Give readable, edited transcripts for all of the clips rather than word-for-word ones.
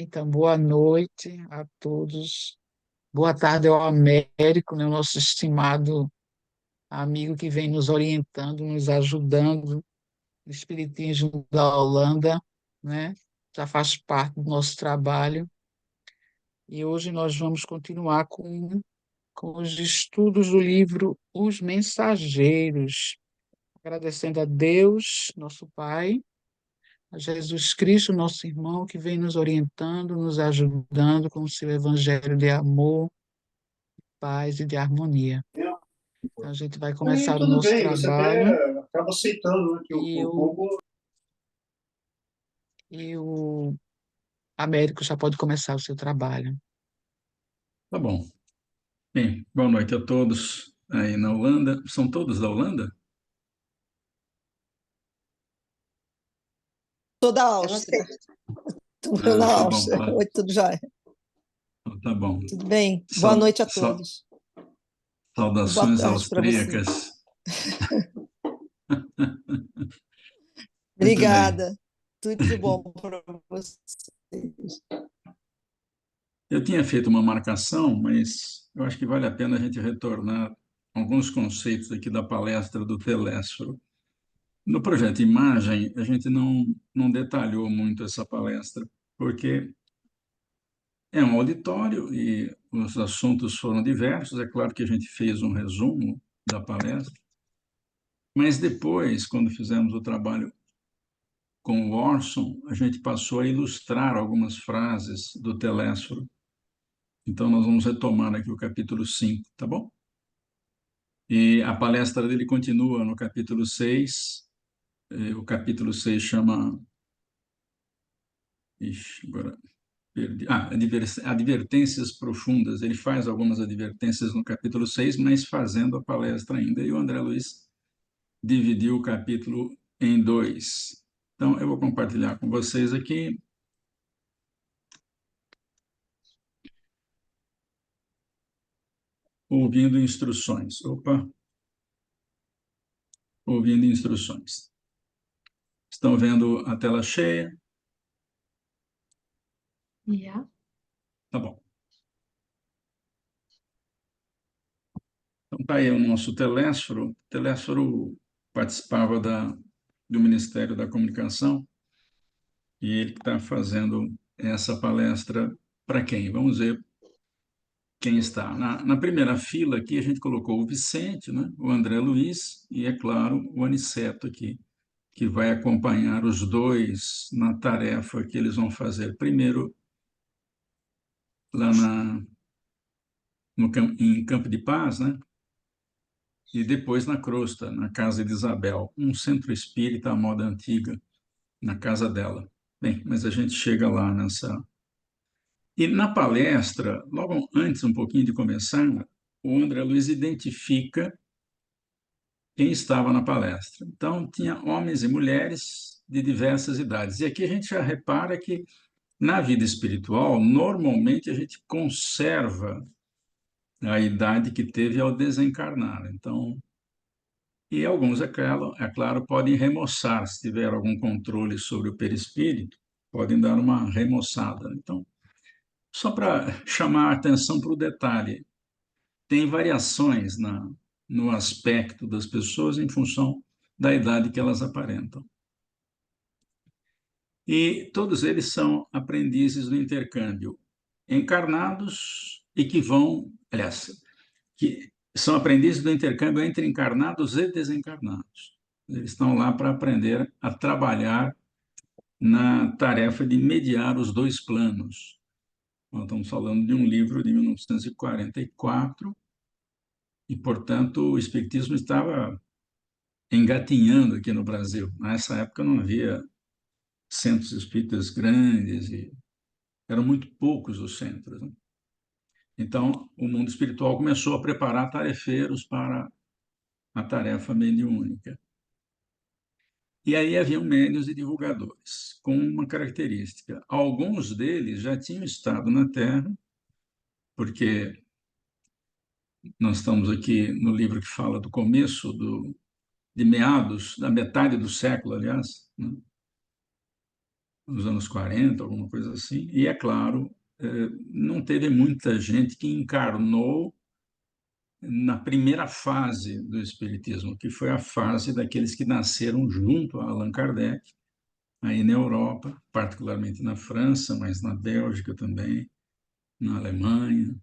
Então, boa noite a todos. Boa tarde ao Américo, né, o nosso estimado amigo que vem nos orientando, nos ajudando, o Espiritismo da Holanda, né? Já faz parte do nosso trabalho. E hoje nós vamos continuar com os estudos do livro Os Mensageiros, agradecendo a Deus, nosso Pai, a Jesus Cristo, nosso irmão, que vem nos orientando, nos ajudando com o seu evangelho de amor, paz e de harmonia. Então, a gente vai E começar o tudo nosso bem, você até trabalho acaba aceitando, né, que o, e o o, Google. e o Américo já pode começar o seu trabalho. Tá bom. Bem, boa noite a todos aí na Holanda. São todos da Holanda? Sou da Eu não sei. Áustria. Estou Ah, na tá bom. Áustria. Oi, tudo jóia? Tá bom. Tudo bem? Boa noite a todos. E boa Saudações tarde para você. austríacas. Muito bem. Obrigada. Tudo de bom para vocês. Eu tinha feito uma marcação, mas eu acho que vale a pena a gente retornar alguns conceitos aqui da palestra do Telésforo. No projeto Imagem, a gente não detalhou muito essa palestra, porque é um auditório e os assuntos foram diversos. É claro que a gente fez um resumo da palestra, mas depois, quando fizemos o trabalho com o Orson, a gente passou a ilustrar algumas frases do Telésforo. Então, nós vamos retomar aqui o capítulo 5, tá bom? E a palestra dele continua no capítulo 6. O capítulo 6 chama... Ixi, agora perdi. Advertências profundas. Ele faz algumas advertências no capítulo 6, mas fazendo a palestra ainda. E o André Luiz dividiu o capítulo em dois. Então, eu vou compartilhar com vocês aqui. Ouvindo instruções. Opa! Ouvindo instruções. Estão vendo a tela cheia? Yeah. Tá bom. Então, tá aí o nosso Telésforo. O Telésforo participava do Ministério da Comunicação e ele está fazendo essa palestra para quem? Vamos ver quem está. Na primeira fila aqui, a gente colocou o Vicente, né? O André Luiz e, é claro, o Aniceto aqui, que vai acompanhar os dois na tarefa que eles vão fazer. Primeiro, lá em Campo de Paz, né? E depois na Crosta, na casa de Isabel, um centro espírita à moda antiga, na casa dela. Bem, mas a gente chega lá nessa. E na palestra, logo antes, um pouquinho de começar, o André Luiz identifica quem estava na palestra. Então, tinha homens e mulheres de diversas idades. E aqui a gente já repara que, na vida espiritual, normalmente a gente conserva a idade que teve ao desencarnar. Então, e alguns, é claro, podem remoçar, se tiver algum controle sobre o perispírito, podem dar uma remoçada. Então, só para chamar a atenção para o detalhe, tem variações no aspecto das pessoas em função da idade que elas aparentam. E todos eles são aprendizes do intercâmbio, encarnados e que vão, aliás, que são aprendizes do intercâmbio entre encarnados e desencarnados. Eles estão lá para aprender a trabalhar na tarefa de mediar os dois planos. Nós estamos falando de um livro de 1944 e, portanto, o Espiritismo estava engatinhando aqui no Brasil. Nessa época não havia centros espíritas grandes e eram muito poucos os centros, né? Então, o mundo espiritual começou a preparar tarefeiros para a tarefa mediúnica. E aí haviam médiuns e divulgadores, com uma característica. Alguns deles já tinham estado na Terra, porque nós estamos aqui no livro que fala do começo, de meados, da metade do século, aliás, né? nos anos 40, alguma coisa assim, e, é claro, não teve muita gente que encarnou na primeira fase do Espiritismo, que foi a fase daqueles que nasceram junto a Allan Kardec, aí na Europa, particularmente na França, mas na Bélgica também, na Alemanha.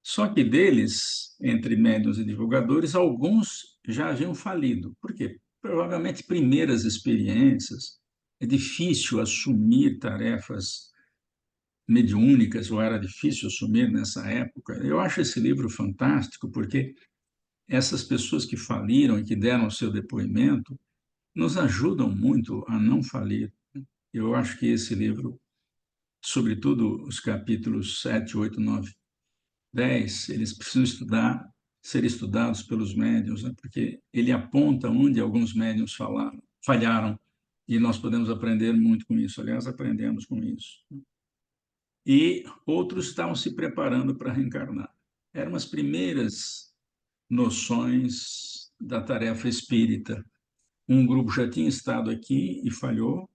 Só que deles, entre médiuns e divulgadores, alguns já haviam falido. Por quê? Provavelmente primeiras experiências, é difícil assumir tarefas mediúnicas, ou era difícil assumir nessa época. Eu acho esse livro fantástico, porque essas pessoas que faliram e que deram o seu depoimento nos ajudam muito a não falir. Eu acho que esse livro, sobretudo os capítulos 7, 8, 9, 10, eles precisam ser estudados pelos médiuns, né? Porque ele aponta onde alguns médiuns falharam, e nós podemos aprender muito com isso. Aliás, aprendemos com isso. E outros estavam se preparando para reencarnar. Eram as primeiras noções da tarefa espírita. Um grupo já tinha estado aqui e falhou,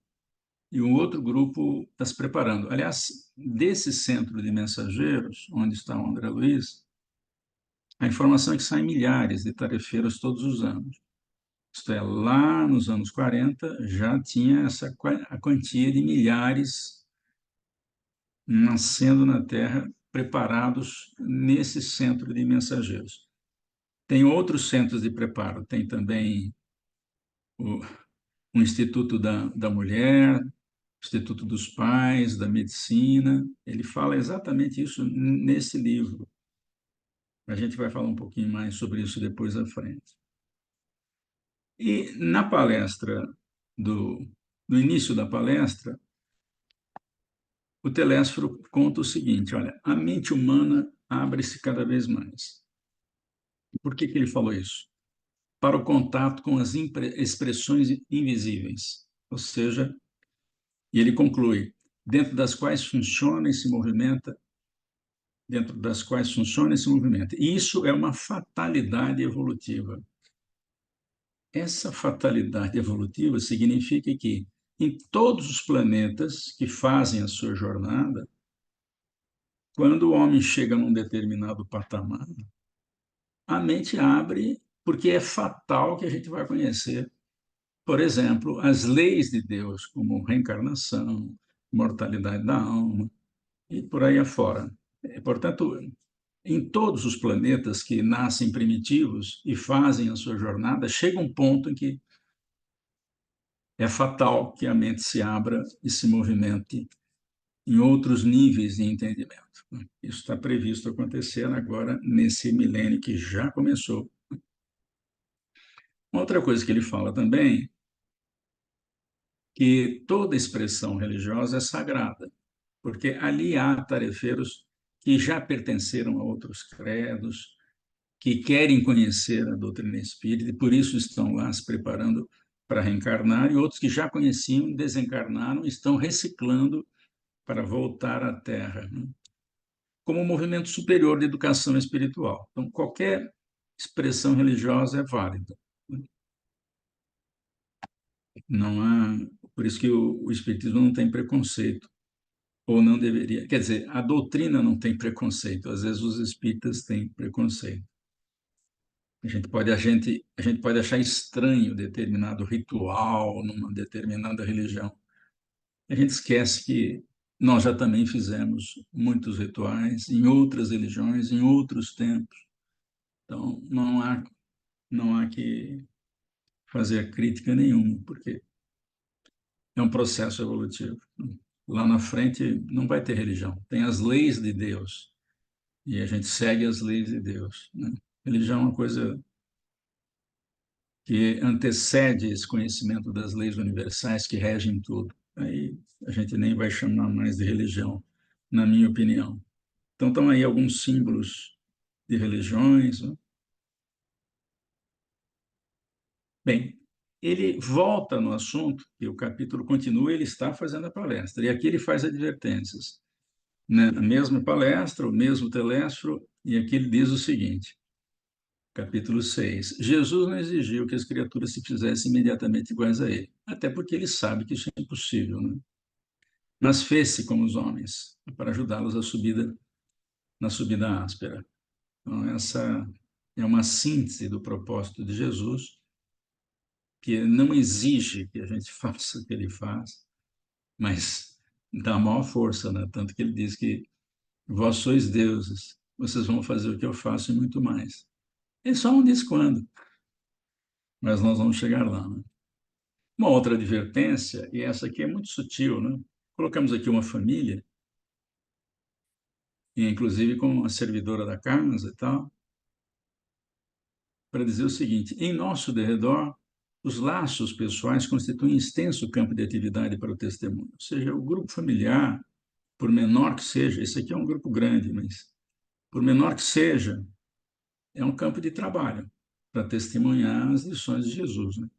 e um outro grupo está se preparando. Aliás, desse centro de mensageiros, onde está o André Luiz, a informação é que saem milhares de tarefeiros todos os anos. Isto é, lá nos anos 40 já tinha a quantia de milhares nascendo na Terra, preparados nesse centro de mensageiros. Tem outros centros de preparo, tem também o Instituto da Mulher, Instituto dos Pais, da Medicina. Ele fala exatamente isso nesse livro. A gente vai falar um pouquinho mais sobre isso depois à frente. E na palestra, no início da palestra, o Telésforo conta o seguinte: olha, a mente humana abre-se cada vez mais. Por que ele falou isso? Para o contato com as expressões invisíveis, ou seja, e ele conclui, dentro das quais funciona e se movimenta, dentro das quais funciona e se movimenta. E isso é uma fatalidade evolutiva. Essa fatalidade evolutiva significa que em todos os planetas que fazem a sua jornada, quando o homem chega num determinado patamar, a mente abre, porque é fatal que a gente vai conhecer, por exemplo, as leis de Deus, como reencarnação, mortalidade da alma, e por aí afora. Portanto, em todos os planetas que nascem primitivos e fazem a sua jornada, chega um ponto em que é fatal que a mente se abra e se movimente em outros níveis de entendimento. Isso está previsto acontecer agora, nesse milênio que já começou. Uma outra coisa que ele fala também, que toda expressão religiosa é sagrada, porque ali há tarefeiros que já pertenceram a outros credos, que querem conhecer a doutrina espírita e por isso estão lá se preparando para reencarnar, e outros que já conheciam, desencarnaram, estão reciclando para voltar à Terra, né? Como um movimento superior de educação espiritual. Então, qualquer expressão religiosa é válida. Não há, por isso que o espiritismo não tem preconceito, ou não deveria. Quer dizer, a doutrina não tem preconceito, às vezes os espíritas têm preconceito. A gente pode achar estranho determinado ritual numa determinada religião. A gente esquece que nós já também fizemos muitos rituais em outras religiões, em outros tempos. Então, não há que fazer crítica nenhuma, porque é um processo evolutivo. Lá na frente não vai ter religião, tem as leis de Deus, e a gente segue as leis de Deus, né? Religião é uma coisa que antecede esse conhecimento das leis universais que regem tudo. Aí a gente nem vai chamar mais de religião, na minha opinião. Então, estão aí alguns símbolos de religiões, né? Bem, ele volta no assunto, e o capítulo continua, ele está fazendo a palestra, e aqui ele faz advertências. Na mesma palestra, o mesmo Telésforo, e aqui ele diz o seguinte: capítulo 6. Jesus não exigiu que as criaturas se fizessem imediatamente iguais a ele, até porque ele sabe que isso é impossível, né? Mas fez-se como os homens, para ajudá-los na subida áspera. Então, essa é uma síntese do propósito de Jesus, que não exige que a gente faça o que ele faz, mas dá maior força, né? Tanto que ele diz que vós sois deuses, vocês vão fazer o que eu faço e muito mais. Ele só não diz quando, mas nós vamos chegar lá, né? Uma outra advertência, e essa aqui é muito sutil, né? Colocamos aqui uma família, e inclusive com a servidora da casa e tal, para dizer o seguinte: em nosso derredor, os laços pessoais constituem extenso campo de atividade para o testemunho. Ou seja, o grupo familiar, por menor que seja, esse aqui é um grupo grande, mas por menor que seja, é um campo de trabalho para testemunhar as lições de Jesus, né?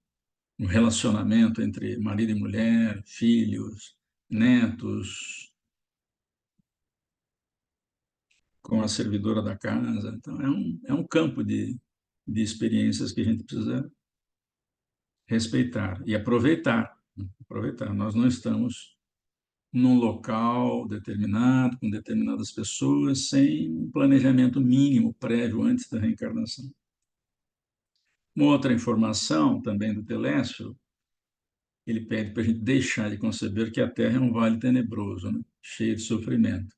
O relacionamento entre marido e mulher, filhos, netos, com a servidora da casa. Então, é um campo de experiências que a gente precisa respeitar e aproveitar. Aproveitar. Nós não estamos num local determinado, com determinadas pessoas, sem um planejamento mínimo prévio antes da reencarnação. Uma outra informação também do Telésforo, ele pede para a gente deixar de conceber que a Terra é um vale tenebroso, né? Cheio de sofrimento,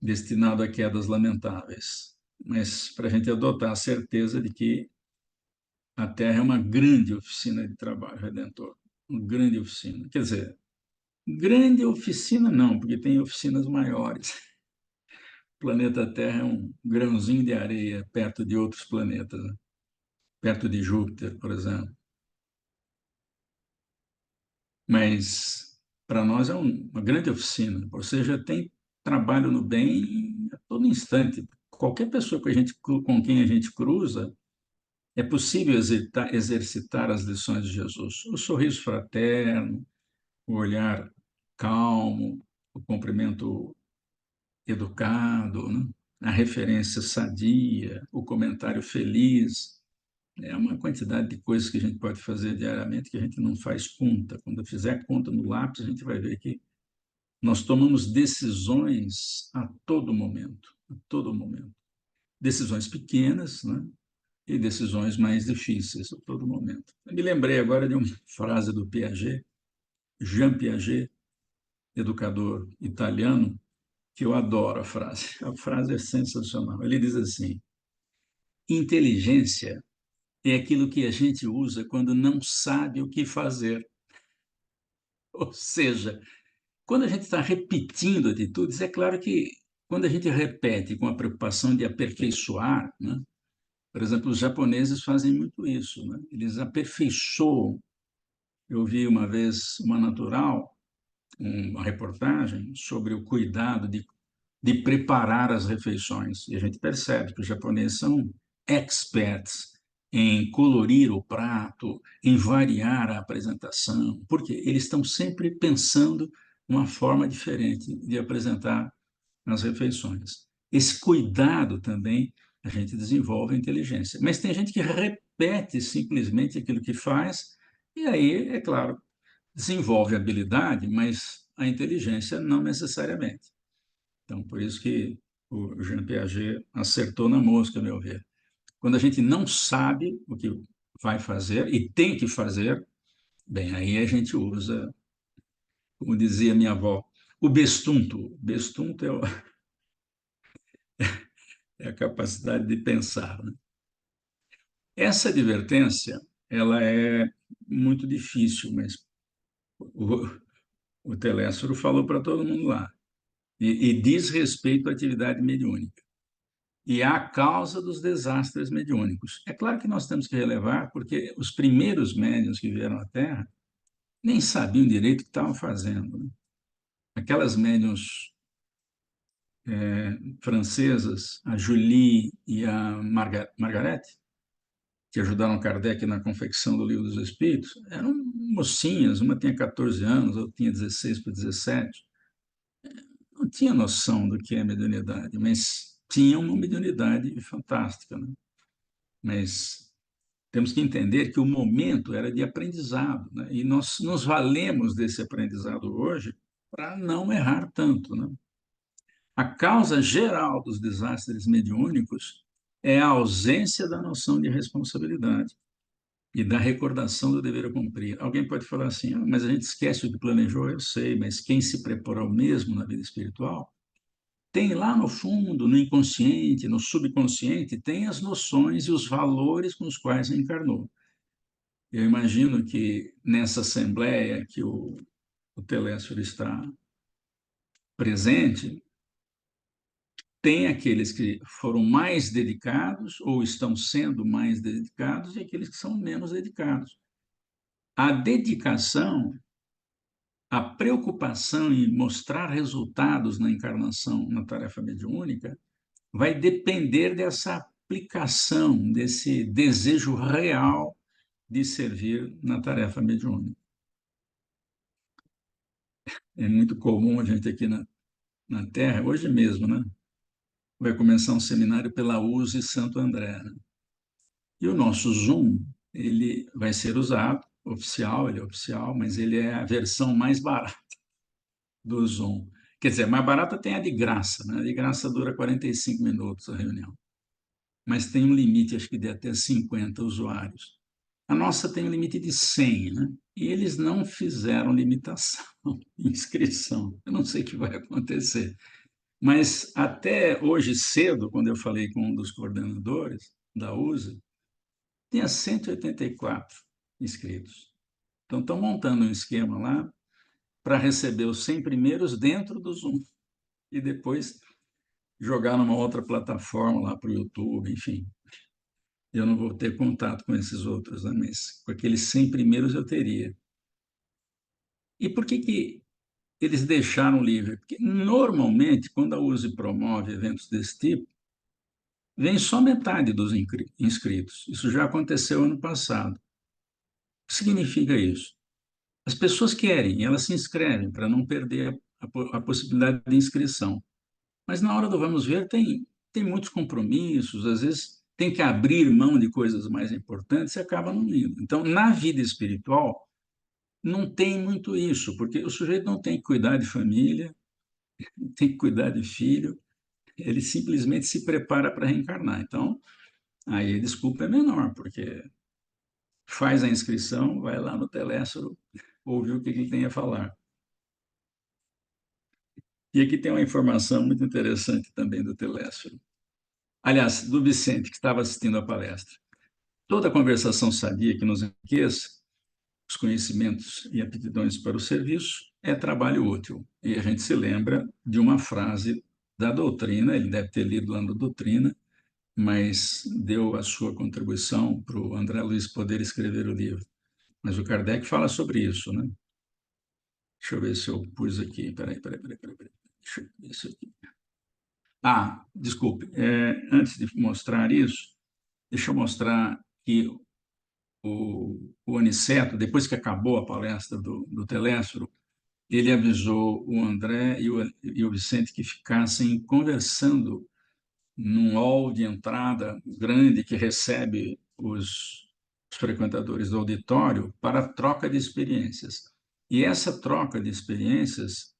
destinado a quedas lamentáveis, mas para a gente adotar a certeza de que a Terra é uma grande oficina de trabalho redentor, uma grande oficina. Quer dizer, grande oficina não, porque tem oficinas maiores. O planeta Terra é um grãozinho de areia perto de outros planetas, né? Perto de Júpiter, por exemplo. Mas para nós é uma grande oficina, ou seja, tem trabalho no bem a todo instante. Qualquer pessoa com quem a gente cruza, é possível exercitar as lições de Jesus. O sorriso fraterno, o olhar calmo, o cumprimento educado, né? A referência sadia, o comentário feliz. É uma quantidade de coisas que a gente pode fazer diariamente que a gente não faz conta. Quando fizer conta no lápis, a gente vai ver que nós tomamos decisões a todo momento, a todo momento. Decisões pequenas, né? E decisões mais difíceis a todo momento. Eu me lembrei agora de uma frase do Piaget, Jean Piaget, educador italiano, que eu adoro a frase. A frase é sensacional. Ele diz assim: inteligência é aquilo que a gente usa quando não sabe o que fazer. Ou seja, quando a gente está repetindo atitudes, é claro que quando a gente repete com a preocupação de aperfeiçoar, né? Por exemplo, os japoneses fazem muito isso, né? Eles aperfeiçoam. Eu vi uma vez uma natural, uma reportagem sobre o cuidado de preparar as refeições. E a gente percebe que os japoneses são experts em colorir o prato, em variar a apresentação, porque eles estão sempre pensando uma forma diferente de apresentar as refeições. Esse cuidado também a gente desenvolve a inteligência. Mas tem gente que repete simplesmente aquilo que faz, e aí, é claro, desenvolve habilidade, mas a inteligência não necessariamente. Então, por isso que o Jean Piaget acertou na mosca, a meu ver. Quando a gente não sabe o que vai fazer e tem que fazer, bem, aí a gente usa, como dizia minha avó, o bestunto. Bestunto é a capacidade de pensar, né? Essa advertência, ela é muito difícil, mas o, o Telésforo falou para todo mundo lá, e diz respeito à atividade mediúnica. E à causa dos desastres mediúnicos. É claro que nós temos que relevar, porque os primeiros médiuns que vieram à Terra nem sabiam direito o que estavam fazendo, né? Aquelas médiuns francesas, a Julie e a Margarete, que ajudaram Kardec na confecção do Livro dos Espíritos, eram mocinhas, uma tinha 14 anos, outra tinha 16 para 17. Não tinha noção do que é mediunidade, mas tinha uma mediunidade fantástica, né? mas temos que entender que o momento era de aprendizado, né? E nós nos valemos desse aprendizado hoje para não errar tanto, né? A causa geral dos desastres mediúnicos é a ausência da noção de responsabilidade e da recordação do dever a cumprir. Alguém pode falar assim, mas a gente esquece o que planejou, eu sei, mas quem se preparou mesmo na vida espiritual tem lá no fundo, no inconsciente, no subconsciente, tem as noções e os valores com os quais encarnou. Eu imagino que nessa assembleia que o Telésforo está presente, tem aqueles que foram mais dedicados ou estão sendo mais dedicados e aqueles que são menos dedicados. A dedicação, a preocupação em mostrar resultados na encarnação, na tarefa mediúnica, vai depender dessa aplicação, desse desejo real de servir na tarefa mediúnica. É muito comum a gente aqui na Terra, hoje mesmo, né? Vai começar um seminário pela USE Santo André, né? E o nosso Zoom, ele vai ser usado, oficial, ele é oficial, mas ele é a versão mais barata do Zoom. Quer dizer, mais barata tem a de graça, né? A de graça dura 45 minutos a reunião, mas tem um limite, acho que de até 50 usuários. A nossa tem um limite de 100, né? E eles não fizeram limitação de inscrição. Eu não sei o que vai acontecer. Mas até hoje cedo, quando eu falei com um dos coordenadores da USA, tinha 184 inscritos. Então, estão montando um esquema lá para receber os 100 primeiros dentro do Zoom e depois jogar numa outra plataforma lá para o YouTube, enfim. Eu não vou ter contato com esses outros, né? Mas com aqueles 100 primeiros eu teria. E por que eles deixaram livre? Porque, normalmente, quando a USE promove eventos desse tipo, vem só metade dos inscritos. Isso já aconteceu ano passado. O que significa isso? As pessoas querem, elas se inscrevem para não perder a possibilidade de inscrição. Mas na hora do vamos ver, tem muitos compromissos, às vezes tem que abrir mão de coisas mais importantes e acaba não indo. Então, na vida espiritual, não tem muito isso, porque o sujeito não tem que cuidar de família, tem que cuidar de filho, ele simplesmente se prepara para reencarnar. Então, aí a desculpa é menor, porque faz a inscrição, vai lá no Telésforo, ouvir o que ele tem a falar. E aqui tem uma informação muito interessante também do Telésforo. Aliás, do Vicente, que estava assistindo a palestra. Toda conversação sadia que nos enriqueça, os conhecimentos e aptidões para o serviço, é trabalho útil. E a gente se lembra de uma frase da doutrina, ele deve ter lido lá na doutrina, mas deu a sua contribuição para o André Luiz poder escrever o livro. Mas o Kardec fala sobre isso, né? Deixa eu ver se eu pus aqui. Peraí. Deixa eu ver isso aqui. Ah, desculpe. Antes de mostrar isso, deixa eu mostrar que o Aniceto, depois que acabou a palestra do Telésforo, ele avisou o André e o Vicente que ficassem conversando num hall de entrada grande que recebe os frequentadores do auditório para troca de experiências. E essa troca de experiências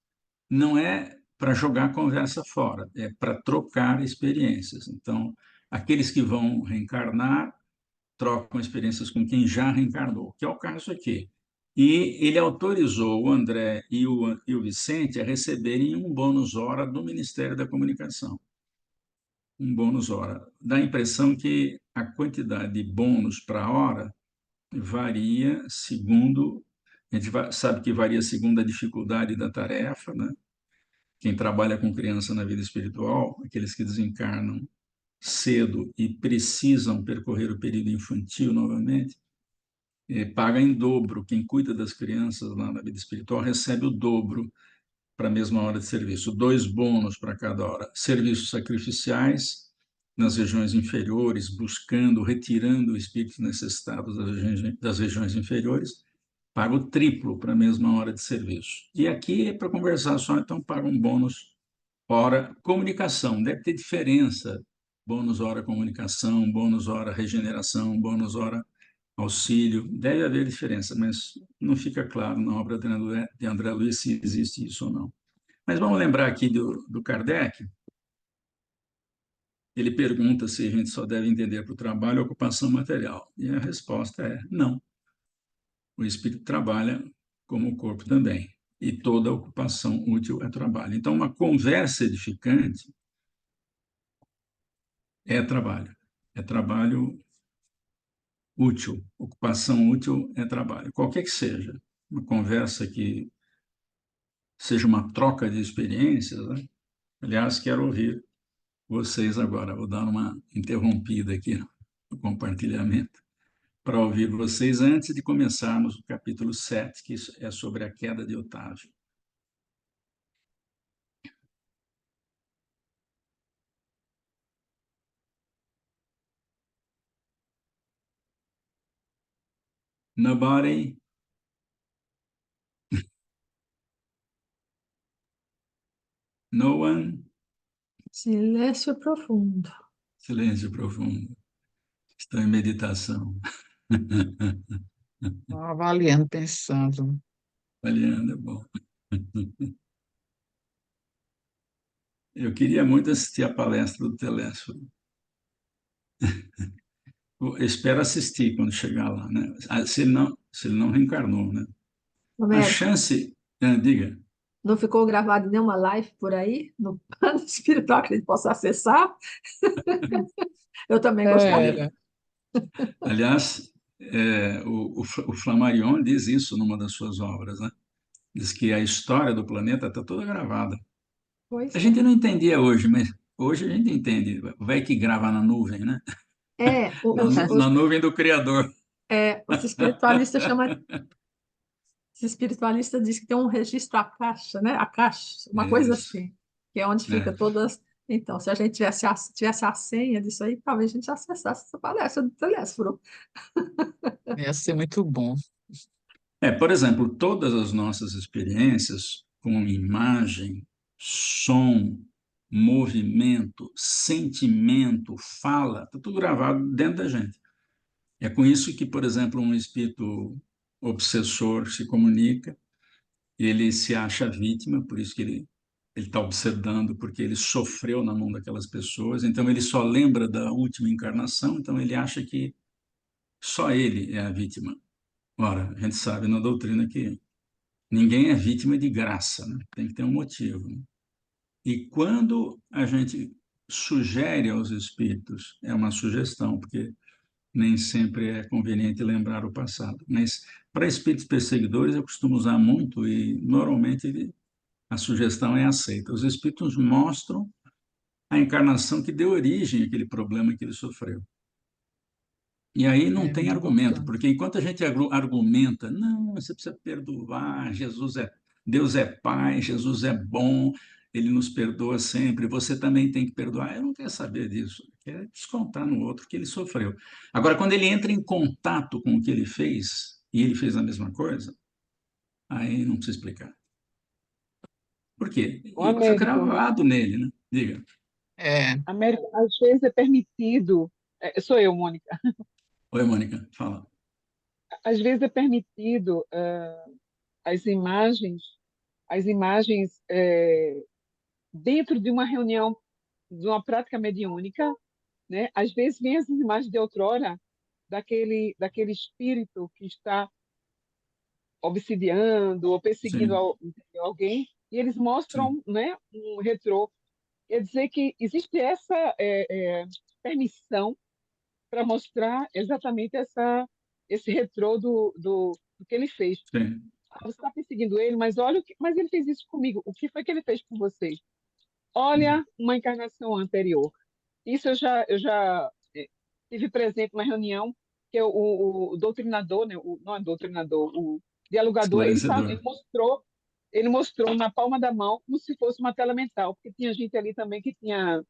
não é para jogar a conversa fora, é para trocar experiências. Então, aqueles que vão reencarnar trocam experiências com quem já reencarnou, que é o caso aqui. E ele autorizou o André e o Vicente a receberem um bônus hora do Ministério da Comunicação. Um bônus hora. Dá a impressão que a quantidade de bônus para hora varia segundo, a gente sabe que varia segundo a dificuldade da tarefa, né? Quem trabalha com criança na vida espiritual, aqueles que desencarnam cedo e precisam percorrer o período infantil novamente, paga em dobro. Quem cuida das crianças lá na vida espiritual recebe o dobro para a mesma hora de serviço, 2 bônus para cada hora. Serviços sacrificiais nas regiões inferiores, buscando, retirando espíritos necessitados das regiões inferiores, paga o triplo para a mesma hora de serviço. E aqui é para conversar só, então paga um bônus hora. Comunicação, deve ter diferença bônus hora comunicação, bônus hora regeneração, bônus hora auxílio. Deve haver diferença, mas não fica claro na obra de André Luiz se existe isso ou não. Mas vamos lembrar aqui do Kardec. Ele pergunta se a gente só deve entender para o trabalho a ocupação material. E a resposta é não. O espírito trabalha como o corpo também. E toda ocupação útil é trabalho. Então, uma conversa edificante é trabalho. É trabalho útil. Ocupação útil é trabalho. Qualquer que seja. Uma conversa que seja uma troca de experiências, né? Aliás, quero ouvir vocês agora. Vou dar uma interrompida aqui no compartilhamento para ouvir vocês antes de começarmos o capítulo 7, que é sobre a queda de Otávio. Nobody? No one? Silêncio profundo. Silêncio profundo. Estou em meditação. Estou avaliando, pensando. Avaliando, é bom. Eu queria muito assistir a palestra do Telésforo. Eu espero assistir quando chegar lá, né? Se ele não reencarnou, né? A Américo, chance... diga. não ficou gravado nenhuma live por aí, no plano espiritual que a gente possa acessar? Eu também gostaria. É, Aliás, o Flammarion diz isso numa das suas obras, né? Diz que a história do planeta está toda gravada. A Pois é. gente não entendia hoje, mas hoje a gente entende. Vai que grava na nuvem, né? É, Na nuvem do Criador. os espiritualistas chamam, os espiritualistas dizem que tem um registro a caixa, né? A caixa, uma coisa Isso. assim, que é onde fica É. todas. Então, se a gente tivesse a senha disso aí, talvez a gente acessasse essa palestra do Telésforo. ia ser muito bom. Por exemplo, todas as nossas experiências com imagem, som, movimento, sentimento, fala, está tudo gravado dentro da gente. É com isso que, por exemplo, um espírito obsessor se comunica, ele se acha vítima, por isso que ele está obsedando, porque ele sofreu na mão daquelas pessoas, então ele só lembra da última encarnação, então ele acha que só ele é a vítima. Ora, a gente sabe na doutrina que ninguém é vítima de graça, né? Tem que ter um motivo, né? E quando a gente sugere aos espíritos, é uma sugestão, porque nem sempre é conveniente lembrar o passado, mas para espíritos perseguidores eu costumo usar muito e normalmente a sugestão é aceita. Os espíritos mostram a encarnação que deu origem àquele problema que ele sofreu. E aí não É tem muito argumento, importante. porque enquanto a gente argumenta, não, você precisa perdoar, Deus é Pai, Jesus é bom, Ele nos perdoa sempre, você também tem que perdoar. Eu não quero saber disso, quero descontar no outro que ele sofreu. Agora, quando ele entra em contato com o que ele fez, e ele fez a mesma coisa, aí não precisa explicar. Por quê? O E fica Américo, gravado nele, né? Diga. É, Américo, às vezes é permitido, sou eu, Mônica, Oi, Mônica, fala. às vezes é permitido as imagens, as imagens dentro de uma reunião, de uma prática mediúnica, né? Às vezes vem essas imagens de outrora daquele espírito que está obsidiando ou perseguindo Sim, alguém, e eles sim, mostram, né, um retrô. Quer dizer que existe essa permissão para mostrar exatamente esse retrô do que ele fez. sim, Ah, você está perseguindo ele, mas olha, mas ele fez isso comigo. O que foi que ele fez com você? Olha uma encarnação anterior. Isso eu já tive presente na reunião que o doutrinador, né, não é doutrinador, o dialogador, esclarecedor. ele mostrou na palma da mão como se fosse uma tela mental, porque tinha gente ali também que tinha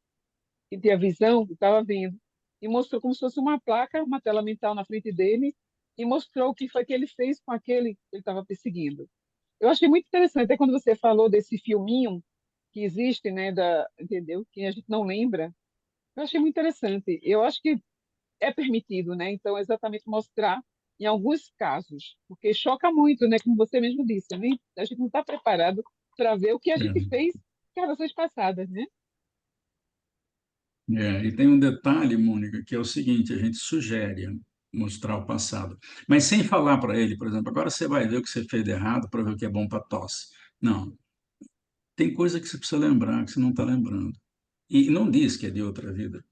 visão, que estava vendo, e mostrou como se fosse uma placa, uma tela mental na frente dele, e mostrou o que foi que ele fez com aquele que ele estava perseguindo. Eu achei muito interessante, até quando você falou desse filminho que existe, né, entendeu? Que a gente não lembra. Eu achei muito interessante. Eu acho que é permitido, né? Então, exatamente mostrar em alguns casos, porque choca muito, né? Como você mesmo disse, né? A gente não está preparado para ver o que a gente É. fez encarnações passadas, né? E tem um detalhe, Mônica, que é o seguinte: a gente sugere mostrar o passado, mas sem falar para ele, por exemplo, agora você vai ver o que você fez de errado para ver o que é bom para tosse. Não, tem coisa que você precisa lembrar que você não está lembrando. E não diz que é de outra vida.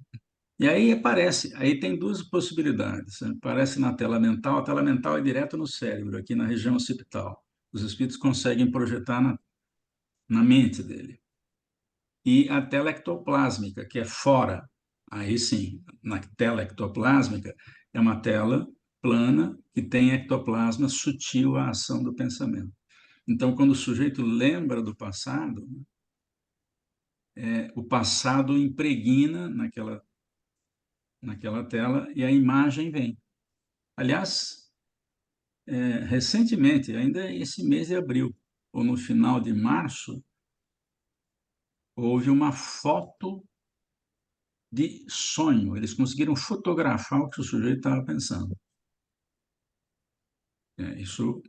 E aí aparece, aí tem duas possibilidades, né? Aparece na tela mental, a tela mental é direto no cérebro, aqui na região occipital. Os espíritos conseguem projetar na mente dele. E a tela ectoplásmica, que é fora. Aí sim, na tela ectoplásmica é uma tela plana que tem ectoplasma sutil à ação do pensamento. Então, quando o sujeito lembra do passado, o passado impregna naquela tela e a imagem vem. Aliás, recentemente, ainda esse mês de abril, ou no final de março, houve uma foto de sonho. Eles conseguiram fotografar o que o sujeito estava pensando. Isso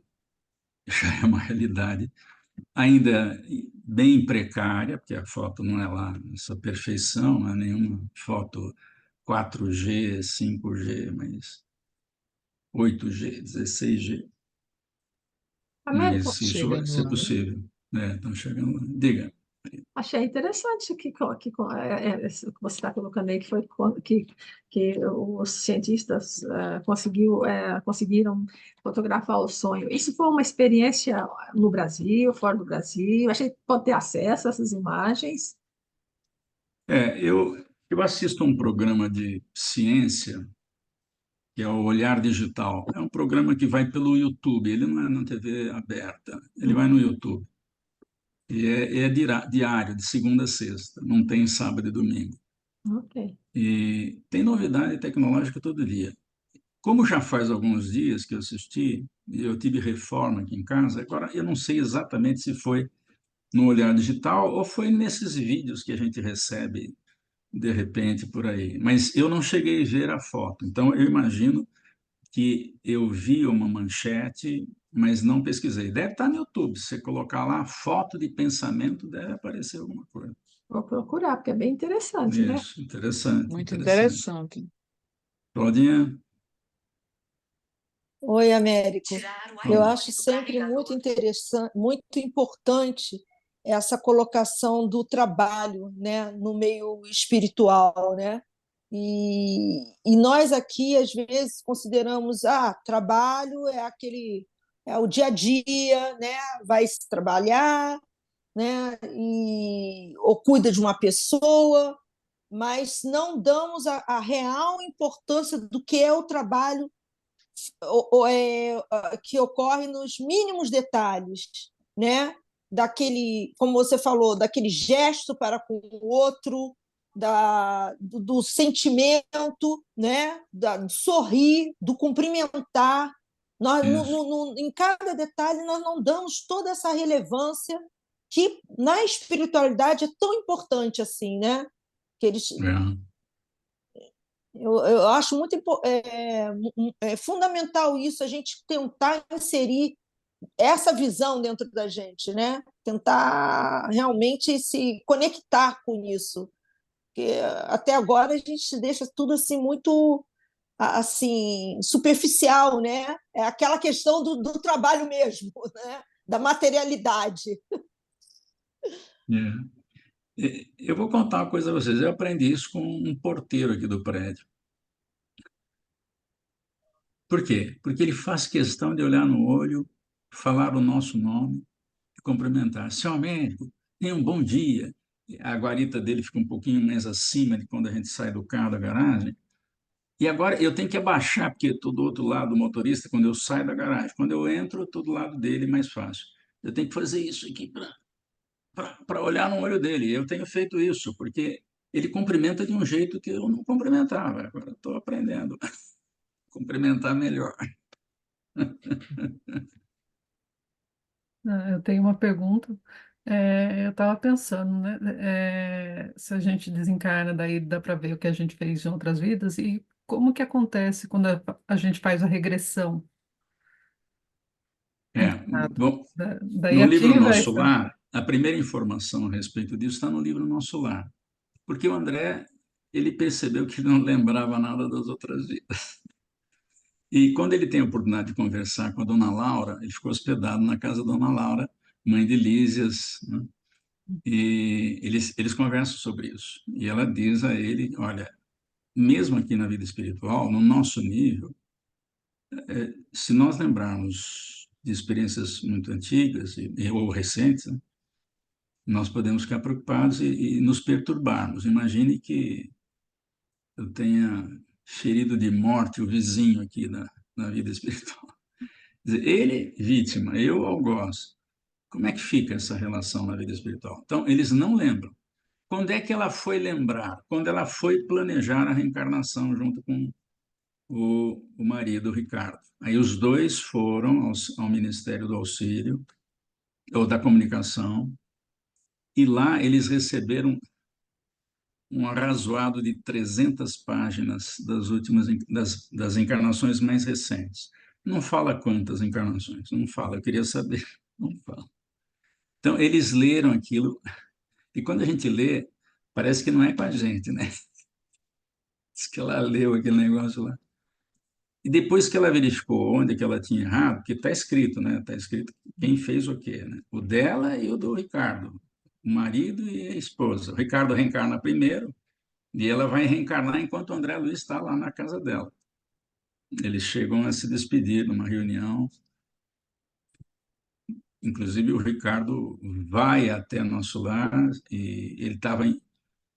já é uma realidade ainda bem precária, porque a foto não é lá essa perfeição, não é nenhuma foto 4G, 5G, mas 8G, 16G. Américo, Mas Tá isso vai chegando ser lá, né? possível. Estão chegando lá. Diga. achei interessante isso que você está colocando aí, que foi que os cientistas conseguiram fotografar o sonho. Isso foi uma experiência no Brasil, fora do Brasil? A gente pode ter acesso a essas imagens? Eu assisto a um programa de ciência, que é o Olhar Digital. É um programa que vai pelo YouTube, ele não é na TV aberta, ele vai no YouTube. E diário, de segunda a sexta, não tem sábado e domingo. Ok. E tem novidade tecnológica todo dia. Como já faz alguns dias que eu assisti, e eu tive reforma aqui em casa, agora eu não sei exatamente se foi no Olhar Digital ou foi nesses vídeos que a gente recebe de repente por aí. Mas eu não cheguei a ver a foto, então eu imagino que eu vi uma manchete, mas não pesquisei. Deve estar no YouTube. Se você colocar lá foto de pensamento, deve aparecer alguma coisa. Vou procurar, porque é bem interessante, né? Isso, interessante, Muito interessante. interessante. Claudinha? Oi, Américo. Eu Olá. acho sempre muito interessante, muito importante essa colocação do trabalho, né, no meio espiritual, né? E nós aqui às vezes consideramos, trabalho é aquele é o dia a dia, né? Vai se trabalhar, né? Ou cuida de uma pessoa, mas não damos a real importância do que é o trabalho que ocorre nos mínimos detalhes, né? Daquele, como você falou, daquele gesto para com o outro, do sentimento, né? Do sorrir, do cumprimentar. Nós, Isso. em cada detalhe, nós não damos toda essa relevância que na espiritualidade é tão importante assim, né? Que eles É. eu acho muito fundamental isso, a gente tentar inserir essa visão dentro da gente, né? Tentar realmente se conectar com isso. Porque até agora a gente deixa tudo assim muito assim superficial, né? É aquela questão do trabalho mesmo, né? Da materialidade. É. Eu vou contar uma coisa a vocês. Eu aprendi isso com um porteiro aqui do prédio. Por quê? Porque ele faz questão de olhar no olho, falar o nosso nome e cumprimentar. Seu médico, tenha um bom dia. A guarita dele fica um pouquinho mais acima de quando a gente sai do carro da garagem. E agora eu tenho que abaixar, porque estou do outro lado do motorista quando eu saio da garagem. Quando eu entro, estou do lado dele, mais fácil. Eu tenho que fazer isso aqui para olhar no olho dele. Eu tenho feito isso, porque ele cumprimenta de um jeito que eu não cumprimentava. Agora estou aprendendo a cumprimentar melhor. Eu tenho uma pergunta. Eu estava pensando, né? Se a gente desencarna, daí dá para ver o que a gente fez em outras vidas e como que acontece quando a gente faz a regressão encarnado. Bom, Daí no livro ativa Nosso essa. Lar, a primeira informação a respeito disso está no livro Nosso Lar, porque o André, ele percebeu que não lembrava nada das outras vidas. E quando ele tem a oportunidade de conversar com a dona Laura, ele ficou hospedado na casa da dona Laura, mãe de Lísias, né? E eles conversam sobre isso. E ela diz a ele, olha, mesmo aqui na vida espiritual, no nosso nível, se nós lembrarmos de experiências muito antigas ou recentes, né, nós podemos ficar preocupados e nos perturbarmos. Imagine que eu tenha ferido de morte o vizinho aqui na vida espiritual. Quer dizer, ele, vítima, eu, algoz. Como é que fica essa relação na vida espiritual? Então, eles não lembram. Quando é que ela foi lembrar? Quando ela foi planejar a reencarnação junto com o marido, o Ricardo. Aí os dois foram ao Ministério do Auxílio, ou da Comunicação, e lá eles receberam um arrazoado de 300 páginas das últimas das encarnações mais recentes. Não fala quantas encarnações, não fala, eu queria saber, não fala. Então, eles leram aquilo, e quando a gente lê, parece que não é com a gente, né? Diz que ela leu aquele negócio lá. E depois que ela verificou onde que ela tinha errado, porque está escrito, né? Está escrito quem fez o quê, né? O dela e o do Ricardo, o marido e a esposa. O Ricardo reencarna primeiro, e ela vai reencarnar enquanto o André Luiz está lá na casa dela. Eles chegam a se despedir numa reunião. Inclusive, o Ricardo vai até nosso lar e ele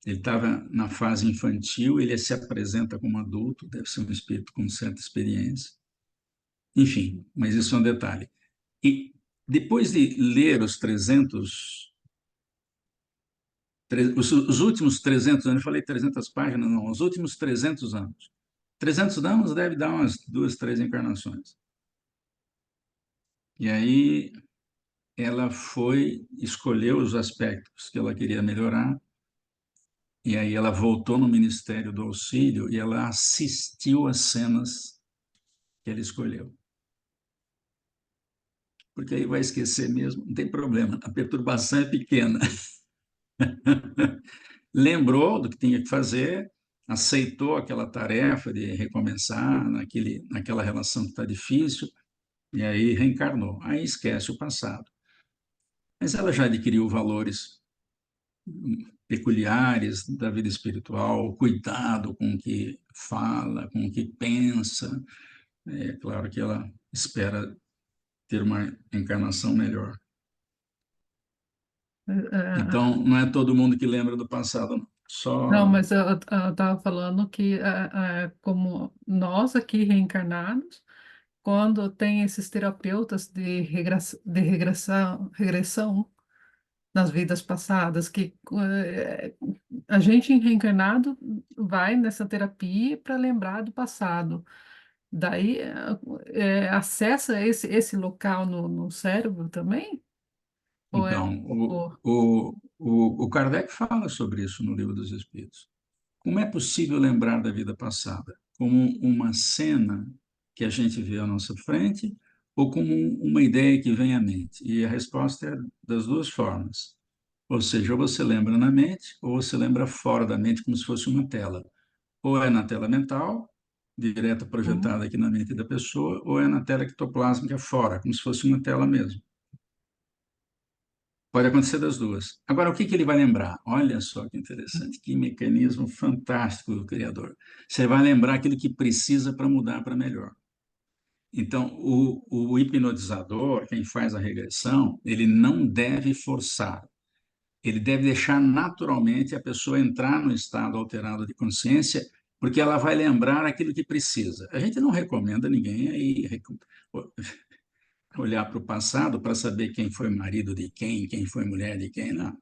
estava na fase infantil, ele se apresenta como adulto, deve ser um espírito com certa experiência. Enfim, mas isso é um detalhe. E depois de ler os últimos 300 anos, eu falei 300 páginas, não, os últimos 300 anos. 300 anos deve dar umas 2, 3 encarnações. E aí ela foi, escolheu os aspectos que ela queria melhorar, e aí ela voltou no Ministério do Auxílio e ela assistiu às cenas que ele escolheu. Porque aí vai esquecer mesmo, não tem problema, a perturbação é pequena. Lembrou do que tinha que fazer, aceitou aquela tarefa de recomeçar naquela relação que está difícil, e aí reencarnou. Aí esquece o passado. Mas ela já adquiriu valores peculiares da vida espiritual, o cuidado com o que fala, com o que pensa. É claro que ela espera ter uma encarnação melhor. Então, não é todo mundo que lembra do passado, não. Não, Só. mas eu estava falando que, como nós aqui reencarnados, quando tem esses terapeutas de regressão nas vidas passadas, que a gente reencarnado vai nessa terapia para lembrar do passado. Daí acessa esse local no cérebro também? Ou é Então, ou- o Kardec fala sobre isso no Livro dos Espíritos. Como é possível lembrar da vida passada? Como uma cena que a gente vê à nossa frente ou como uma ideia que vem à mente? E a resposta é das duas formas. Ou seja, ou você lembra na mente, ou você lembra fora da mente, como se fosse uma tela. Ou é na tela mental, direta Uhum. projetada aqui na mente da pessoa, ou é na tela ectoplásmica fora, como se fosse uma tela mesmo. Pode acontecer das duas. Agora, o que que ele vai lembrar? Olha só que interessante, que mecanismo fantástico do Criador. Você vai lembrar aquilo que precisa para mudar para melhor. Então, o hipnotizador, quem faz a regressão, ele não deve forçar. Ele deve deixar naturalmente a pessoa entrar no estado alterado de consciência, porque ela vai lembrar aquilo que precisa. A gente não recomenda ninguém aí olhar para o passado para saber quem foi marido de quem foi mulher de quem, não.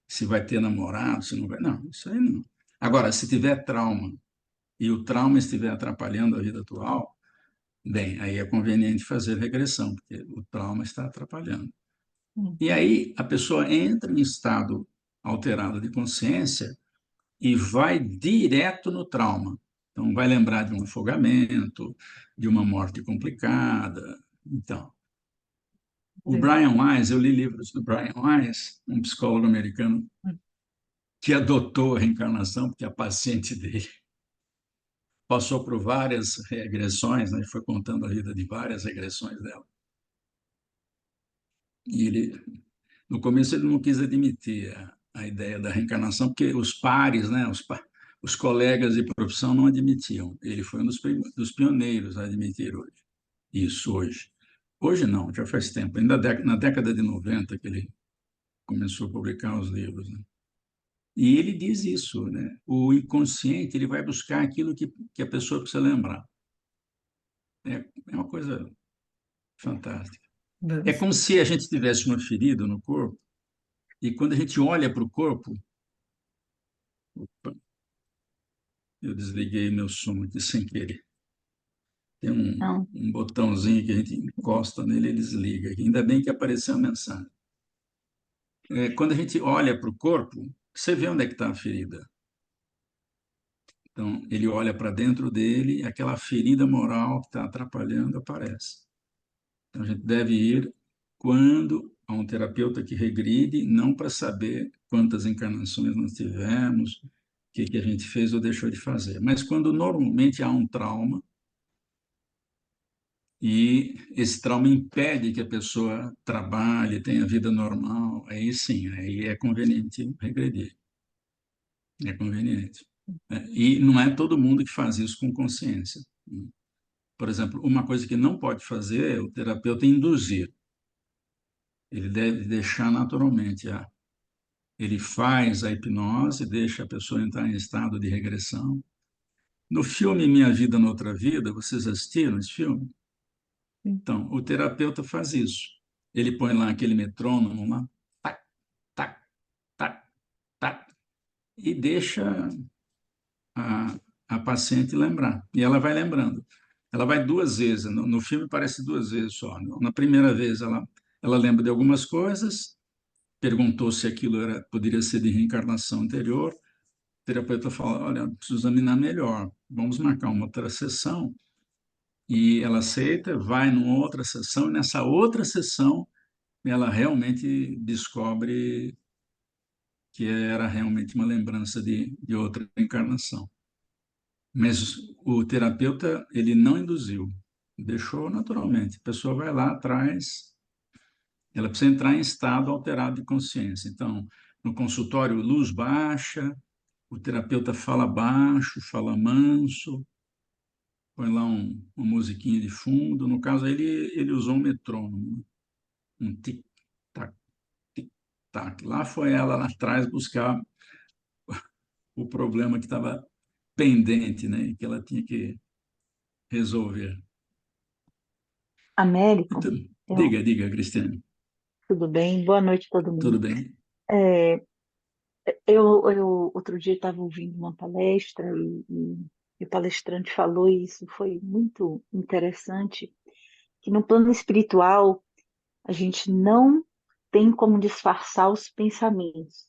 Se vai ter namorado, se não vai. Não, isso aí não. Agora, se tiver trauma e o trauma estiver atrapalhando a vida atual, bem, aí é conveniente fazer regressão, porque o trauma está atrapalhando. E aí a pessoa entra em estado alterado de consciência e vai direto no trauma. Então, vai lembrar de um afogamento, de uma morte complicada. Então, o Entendi. Brian Weiss, eu li livros do Brian Weiss, um psicólogo americano que adotou a reencarnação, porque a paciente dele passou por várias regressões, né? Foi contando a vida de várias regressões dela. E ele, no começo, ele não quis admitir a ideia da reencarnação, porque os pares, né? Os colegas de profissão não admitiam. Ele foi um dos pioneiros a admitir isso hoje. Hoje não, já faz tempo. Ainda na década de 90 que ele começou a publicar os livros, né? E ele diz isso, né? O inconsciente ele vai buscar aquilo que a pessoa precisa lembrar. É uma coisa fantástica. É Deus. como se a gente tivesse uma ferida no corpo e quando a gente olha para o corpo, opa, eu desliguei meu som aqui sem querer. Tem Não. um botãozinho que a gente encosta nele e desliga. Ainda bem que apareceu a mensagem. Quando a gente olha para o corpo, você vê onde é que está a ferida. Então, ele olha para dentro dele, aquela ferida moral que está atrapalhando aparece. Então, a gente deve ir quando há um terapeuta que regride, não para saber quantas encarnações nós tivemos, o que a gente fez ou deixou de fazer, mas quando normalmente há um trauma e esse trauma impede que a pessoa trabalhe, tenha vida normal, aí sim, aí é conveniente regredir. É conveniente. E não é todo mundo que faz isso com consciência. Por exemplo, uma coisa que não pode fazer é o terapeuta induzir. Ele deve deixar naturalmente. Ele faz a hipnose, deixa a pessoa entrar em estado de regressão. No filme Minha Vida Noutra Vida, vocês assistiram esse filme? Então, o terapeuta faz isso. Ele põe lá aquele metrônomo lá, tac, tac, tac, tac, e deixa a paciente lembrar. E ela vai lembrando. Ela vai duas vezes. No filme parece duas vezes só. Na primeira vez, ela lembra de algumas coisas, perguntou se aquilo poderia ser de reencarnação anterior. O terapeuta fala: olha, preciso examinar melhor, vamos marcar uma outra sessão. E ela aceita, vai numa outra sessão, e nessa outra sessão ela realmente descobre que era realmente uma lembrança de outra encarnação. Mas o terapeuta, ele não induziu, deixou naturalmente. A pessoa vai lá atrás, ela precisa entrar em estado alterado de consciência. Então, no consultório, luz baixa, o terapeuta fala baixo, fala manso, põe lá uma musiquinha de fundo. No caso, ele usou um metrônomo, um tic-tac, tic-tac. Lá foi ela lá atrás buscar o problema que estava pendente, né, que ela tinha que resolver. Américo, Então, eu, diga, Cristiane. tudo bem? Boa noite a todo Tudo mundo. bem? É, eu outro dia estava ouvindo uma palestra e o palestrante falou, e isso foi muito interessante, que no plano espiritual a gente não tem como disfarçar os pensamentos.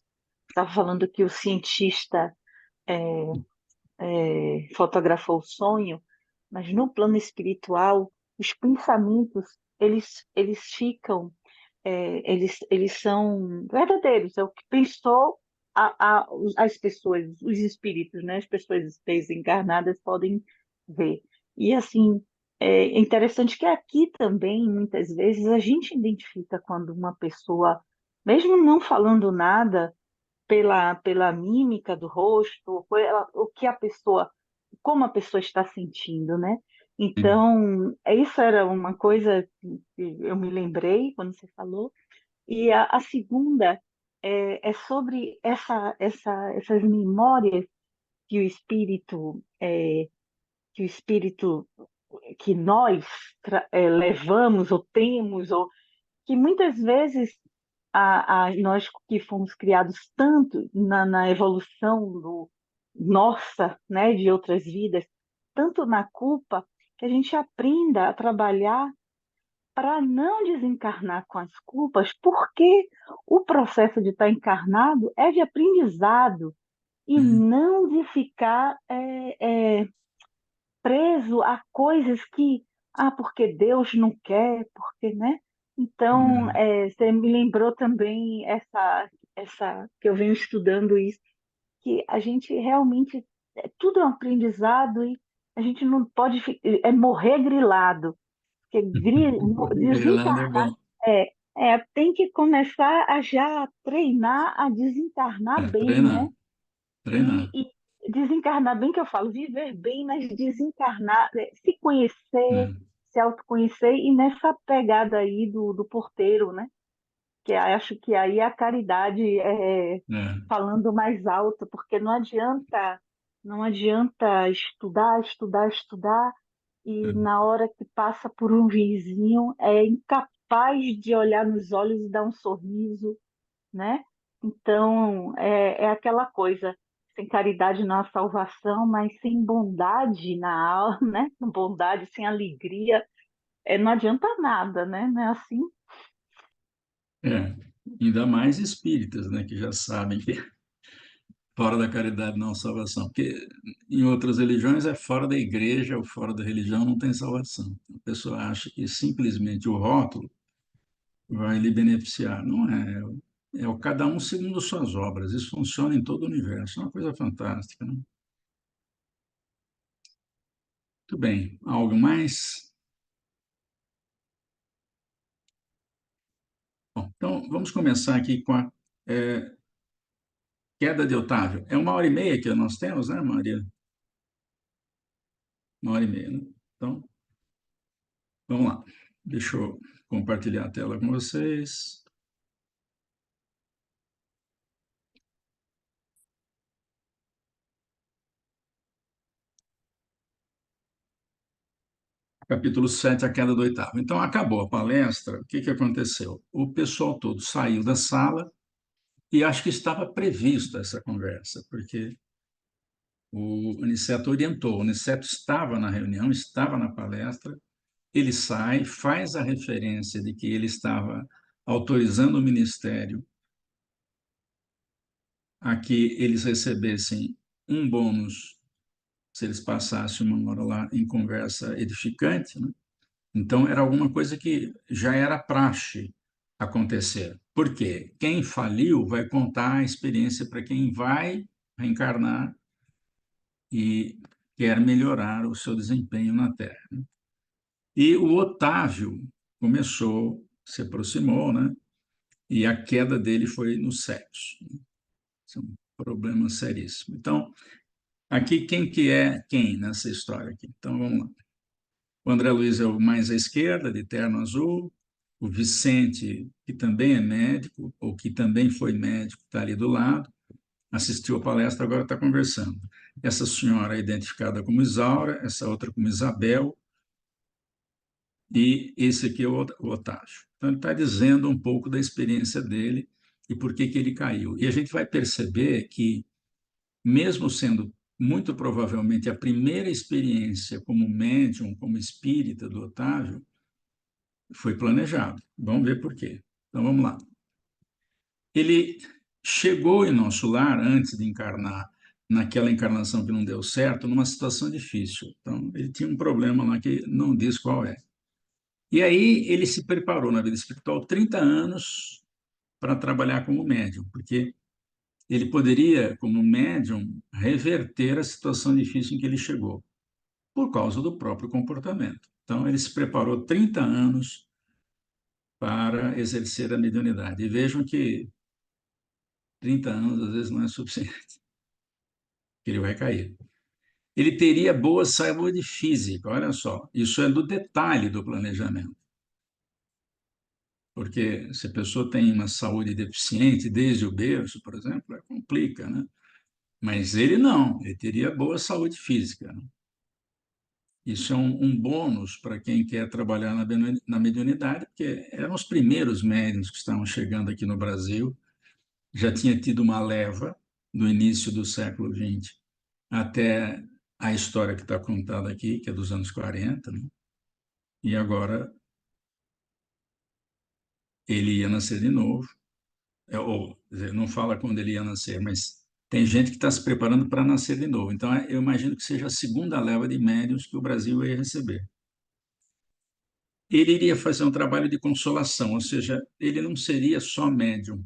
Estava falando que o cientista fotografou o sonho, mas no plano espiritual os pensamentos eles ficam eles são verdadeiros, é o que pensou as pessoas, os espíritos, né? As pessoas desencarnadas podem ver. E assim, é interessante que aqui também, muitas vezes, a gente identifica quando uma pessoa, mesmo não falando nada, pela mímica do rosto, o que a pessoa, como a pessoa está sentindo, né? Sim. Então, isso era uma coisa que eu me lembrei quando você falou. E a segunda é sobre essas memórias que o espírito, que o espírito, que nós levamos ou temos, ou que muitas vezes nós que fomos criados tanto na evolução nossa, né, de outras vidas, tanto na culpa, que a gente aprenda a trabalhar para não desencarnar com as culpas, porque o processo de estar encarnado é de aprendizado e não de ficar preso a coisas que, porque Deus não quer, porque, né? Então, você me lembrou também essa que eu venho estudando isso, que a gente realmente, tudo é um aprendizado e a gente não pode morrer grilado, porque Grilando é desencarnar bom. tem que começar a já treinar a desencarnar bem, né? Treinar, treinar. E desencarnar bem, que eu falo, viver bem, mas desencarnar, se conhecer, É, se autoconhecer, e nessa pegada aí do porteiro, né? Que acho que aí a caridade é, falando mais alto, porque não adianta estudar, estudar, estudar, e é. na hora que passa por um vizinho é incapaz de olhar nos olhos e dar um sorriso, né? Então, é aquela coisa, sem caridade não há salvação, mas sem bondade na alma, né? Bondade sem alegria, não adianta nada, né? Não é assim? É. Ainda mais espíritas, né, que já sabem que fora da caridade não há salvação. Porque em outras religiões é fora da igreja ou fora da religião não tem salvação. A pessoa acha que simplesmente o rótulo vai lhe beneficiar. Não é. É o cada um segundo suas obras. Isso funciona em todo o universo. É uma coisa fantástica, né? Muito bem. Algo mais? Bom, então, vamos começar aqui com a é, queda de Otávio. É 1h30 que nós temos, né, Maria? 1h30, né? Então, vamos lá. Deixa eu compartilhar a tela com vocês. Capítulo 7, a queda do oitavo. Então, acabou a palestra. O que aconteceu? O pessoal todo saiu da sala e acho que estava prevista essa conversa, porque o Aniceto orientou. O Aniceto estava na reunião, estava na palestra. Ele sai, faz a referência de que ele estava autorizando o ministério a que eles recebessem um bônus se eles passassem uma hora lá em conversa edificante, né? Então, era alguma coisa que já era praxe acontecer. Por quê? Quem faliu vai contar a experiência para quem vai reencarnar e quer melhorar o seu desempenho na Terra. E o Otávio começou, se aproximou, né? E a queda dele foi no sexo. Isso é um problema seríssimo. Então, aqui quem que é quem nessa história aqui? Então, vamos lá. O André Luiz é o mais à esquerda, de terno azul. O Vicente, que também é médico, ou que também foi médico, está ali do lado, assistiu a palestra, agora está conversando. Essa senhora é identificada como Isaura, essa outra como Isabel, e esse aqui é o Otávio. Então, ele está dizendo um pouco da experiência dele e por que ele caiu. E a gente vai perceber que, mesmo sendo muito provavelmente a primeira experiência como médium, como espírita do Otávio, foi planejado. Vamos ver por quê. Então, vamos lá. Ele chegou em nosso lar antes de encarnar, naquela encarnação que não deu certo, numa situação difícil. Então, ele tinha um problema lá que não diz qual é. E aí ele se preparou na vida espiritual 30 anos para trabalhar como médium, porque ele poderia, como médium, reverter a situação difícil em que ele chegou, por causa do próprio comportamento. Então, ele se preparou 30 anos para exercer a mediunidade. E vejam que 30 anos às vezes não é suficiente, que ele vai cair. Ele teria boa saúde física, olha só, isso é do detalhe do planejamento. Porque se a pessoa tem uma saúde deficiente desde o berço, por exemplo, complica, né? Mas ele não, ele teria boa saúde física, né? Isso é um bônus para quem quer trabalhar na mediunidade, porque eram os primeiros médiuns que estavam chegando aqui no Brasil, já tinha tido uma leva no início do século XX até a história que está contada aqui, que é dos anos 40, né? E agora ele ia nascer de novo, ou quer dizer, não fala quando ele ia nascer, mas tem gente que está se preparando para nascer de novo. Então, eu imagino que seja a segunda leva de médiuns que o Brasil ia receber. Ele iria fazer um trabalho de consolação, ou seja, ele não seria só médium.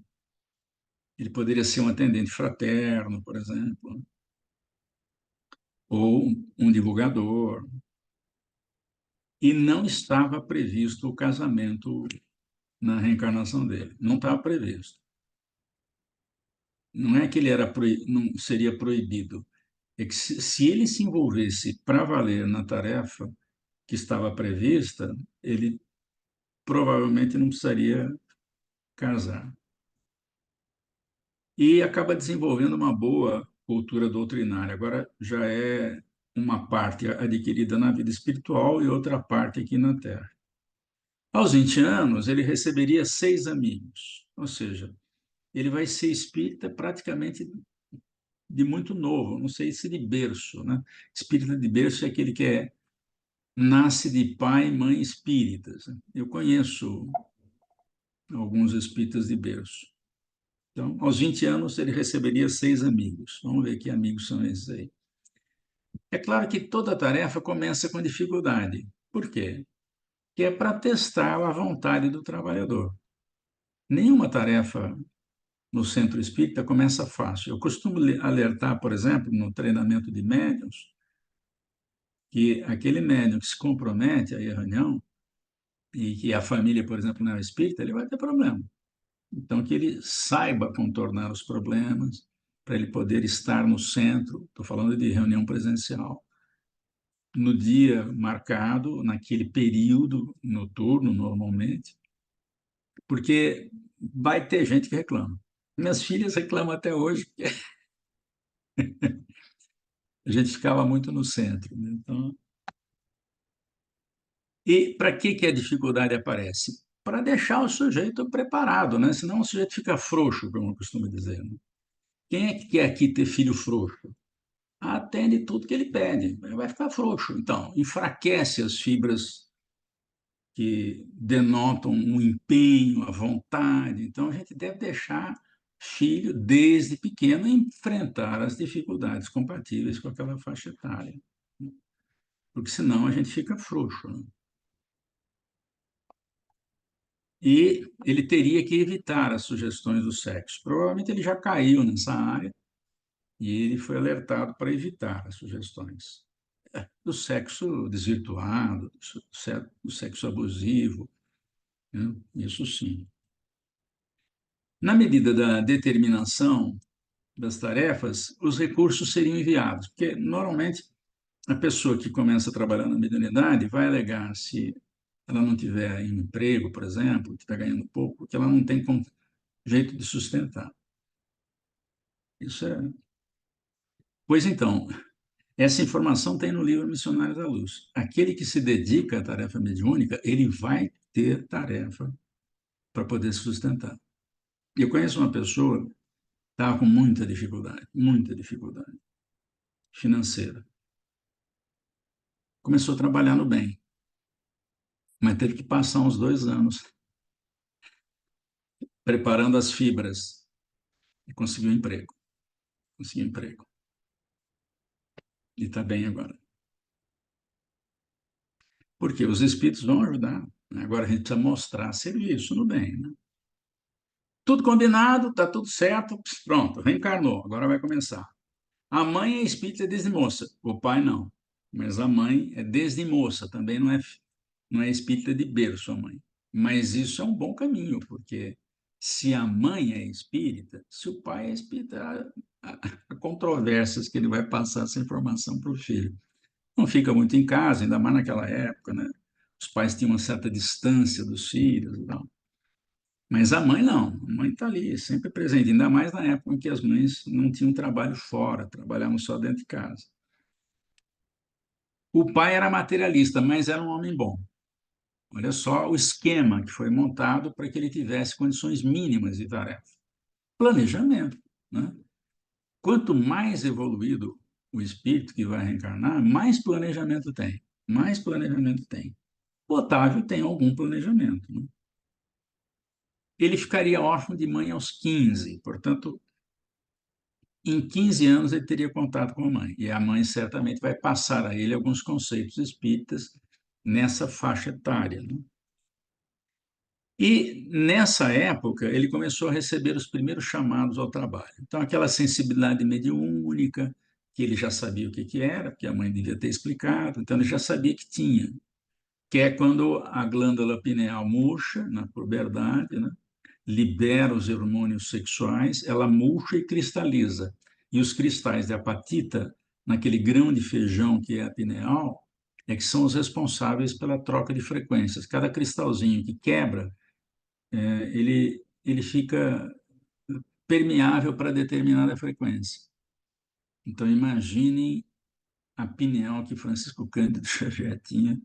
Ele poderia ser um atendente fraterno, por exemplo, ou um divulgador. E não estava previsto o casamento na reencarnação dele. Não estava previsto. Não é que ele não seria proibido. É que se ele se envolvesse para valer na tarefa que estava prevista, ele provavelmente não precisaria casar. E acaba desenvolvendo uma boa cultura doutrinária. Agora, já é uma parte adquirida na vida espiritual e outra parte aqui na Terra. Aos 20 anos, ele receberia 6 amigos, ou seja, ele vai ser espírita praticamente de muito novo, não sei se de berço, né? Espírita de berço é aquele que nasce de pai e mãe espíritas. Eu conheço alguns espíritas de berço. Então, aos 20 anos, ele receberia 6 amigos. Vamos ver que amigos são esses aí. É claro que toda tarefa começa com dificuldade. Por quê? Que é para testar a vontade do trabalhador. Nenhuma tarefa no centro espírita começa fácil. Eu costumo alertar, por exemplo, no treinamento de médiuns, que aquele médium que se compromete a ir à reunião e que a família, por exemplo, não é espírita, ele vai ter problema. Então, que ele saiba contornar os problemas para ele poder estar no centro. Estou falando de reunião presencial. No dia marcado, naquele período noturno, normalmente, porque vai ter gente que reclama. Minhas filhas reclamam até hoje, porque a gente ficava muito no centro, né? Então, e para que a dificuldade aparece? Para deixar o sujeito preparado, né? Senão o sujeito fica frouxo, como eu costumo dizer, né? Quem é que quer aqui ter filho frouxo? Atende tudo que ele pede, vai ficar frouxo. Então, enfraquece as fibras que denotam um empenho, a vontade. Então, a gente deve deixar filho, desde pequeno, enfrentar as dificuldades compatíveis com aquela faixa etária, né? Porque senão a gente fica frouxo, né? E ele teria que evitar as sugestões do sexo. Provavelmente ele já caiu nessa área e ele foi alertado para evitar as sugestões do sexo desvirtuado, do sexo abusivo, né? Isso sim. Na medida da determinação das tarefas, os recursos seriam enviados, porque normalmente a pessoa que começa a trabalhar na mediunidade vai alegar, se ela não tiver em emprego, por exemplo, que está ganhando pouco, que ela não tem jeito de sustentar. Isso é. Pois então, essa informação tem no livro Missionários da Luz. Aquele que se dedica à tarefa mediúnica, ele vai ter tarefa para poder se sustentar. Eu conheço uma pessoa que estava com muita dificuldade financeira. Começou a trabalhar no bem, mas teve que passar uns 2 anos preparando as fibras e conseguiu emprego. Conseguiu emprego. E está bem agora. Porque os espíritos vão ajudar, né? Agora a gente precisa mostrar serviço no bem, né? Tudo combinado, está tudo certo, pronto, reencarnou, agora vai começar. A mãe é espírita desde moça, o pai não. Mas a mãe é desde moça, também não é espírita de berço a mãe. Mas isso é um bom caminho, porque se a mãe é espírita, se o pai é espírita, há controvérsias que ele vai passar essa informação para o filho. Não fica muito em casa, ainda mais naquela época, né? Os pais tinham uma certa distância dos filhos e tal. Mas a mãe não, a mãe está ali, sempre presente, ainda mais na época em que as mães não tinham trabalho fora, trabalhavam só dentro de casa. O pai era materialista, mas era um homem bom. Olha só o esquema que foi montado para que ele tivesse condições mínimas de tarefa. Planejamento, né? Quanto mais evoluído o espírito que vai reencarnar, mais planejamento tem. Mais planejamento tem. O Otávio tem algum planejamento, né? ele ficaria órfão de mãe aos 15, portanto, em 15 anos ele teria contato com a mãe, e a mãe certamente vai passar a ele alguns conceitos espíritas nessa faixa etária, né? E nessa época ele começou a receber os primeiros chamados ao trabalho. Então aquela sensibilidade mediúnica, que ele já sabia o que que era, porque a mãe devia ter explicado, então ele já sabia que tinha, que é quando a glândula pineal murcha na puberdade, né? Libera os hormônios sexuais, ela murcha e cristaliza. E os cristais de apatita, naquele grão de feijão que é a pineal, é que são os responsáveis pela troca de frequências. Cada cristalzinho que quebra, ele fica permeável para determinada frequência. Então, imaginem a pineal que Francisco Cândido Xavier tinha